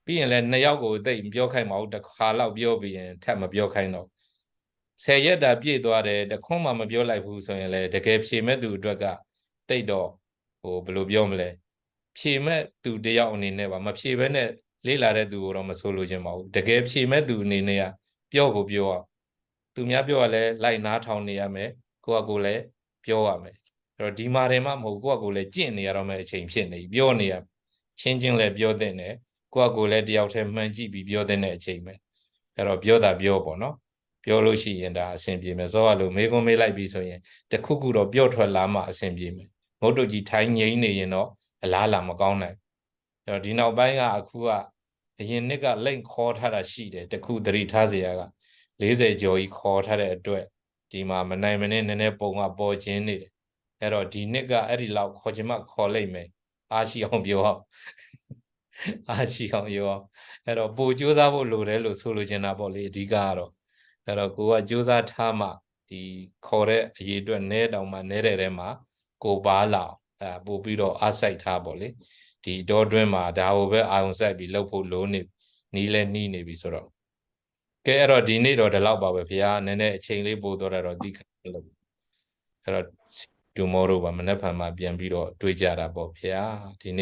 ပြီးရင်လည်း2ယောက်ကိုသိမပြောခိုင်းမအောင်တစ်ခါလောက်ပြောပြီးရင်ထပ်မပြောခိုင်းတော့10ရက်တာပြည့်သွားတယ်တခွန်းမှမပြောလိုက်ဘူးဆိုရင်လည်းတကယ်ဖြေမဲ့သူအတွက်ကတိတ်တော့ဟိုဘယ်လိုပြောမလဲဖြေမဲ့သူတယောက်အနေနဲ့ပါမဖြေဘဲနဲ့လေးလာတဲ့သူကိုတော့မဆိုလိုချင်ပါဘူးတကယ်ဖြေမဲ့သူအနေနဲ့ကပြောကိုပြောအောင်သူများပြောရလဲလိုက်နားထောင်နေရမယ်ကိုယ့်အကိုလည်းပြောရမယ်အဲ့တော့ဒီမှာတယ်မှမဟုတ်ကိုယ့်အကိုလည်းကြင့်နေရတော့မယ့်အချိန်ဖြစ်နေပြောနေရချင်းချင်းလည်းပြောတဲ့နဲ့ကိုယ့်အကိုလည်းတယောက်တည်းမှန်ကြည့်ပြီးပြောတဲ့အချိန်ပဲအဲ့တော့ပြောတာပြောပေါ့နော်ပြောလို့ရှိရင်ဒါအဆင်ပြေမယ်စောရလို့မေးခွန်းမေးလိုက်ပြီးဆိုရင်တခုခုတော့ပြောထွက်လာမှအဆင်ပြေမယ်ငုတ်တုတ်ကြီးထိုင်းငိမ့်နေရင်တော့အလားလာမကောင်းနိုင်အဲ့တော့ဒီနောက်ပိုင်းကအခုကအရင်နှစ်ကလိမ့်ခေါ်ထားတာရှိတယ်တခုသတိထားစရာက40ကျော်ကြီးခေါ်ထားတဲ့အတွက်ဒီမှာမနိုင်မနဲ့နည်းနည်းပုံကပေါ်ခြင်းနေတယ်အဲ့တော့ဒီနှစ်ကအဲ့ဒီလောက်ခေါ်ချင်မှခေါ်လိုက်မယ်အားရှိအောင်ပြောအောင်အားရှိအောင်ပြောအောင်အဲ့တော့ပိုကြိုးစားဖို့လိုတယ်လို့ဆိုလိုချင်တာပေါ့လေအဓိကကတော့အဲ့တော့ကိုကကြိုးစားထားမှဒီခေါ်တဲ့အရေးအတွက်နဲတောင်မှနဲတဲ့ထဲမှာကိုပါလာပို့ပြီးတော့အားစိုက်ထားပေါ့လေဒီတော့တွင်းမှာဒါကိုပဲအာရုံစိုက်ပြီးလှုပ်ဖို့လိုနေနီးလဲနီးနေပြီဆိုတော့ကဲအဲ့တော့ဒီနေ့တော့ဒီလောက်ပါပဲဗျာနည်းနည်းအချိန်လေးပို့တော့တော့ဒီခါလို့အဲ့တော့tomorrow ပါမနေ့ဖန်မှာပြန်ပြီးတော့တွေ့ကြတာပေါ့ဗျာဒီနေ့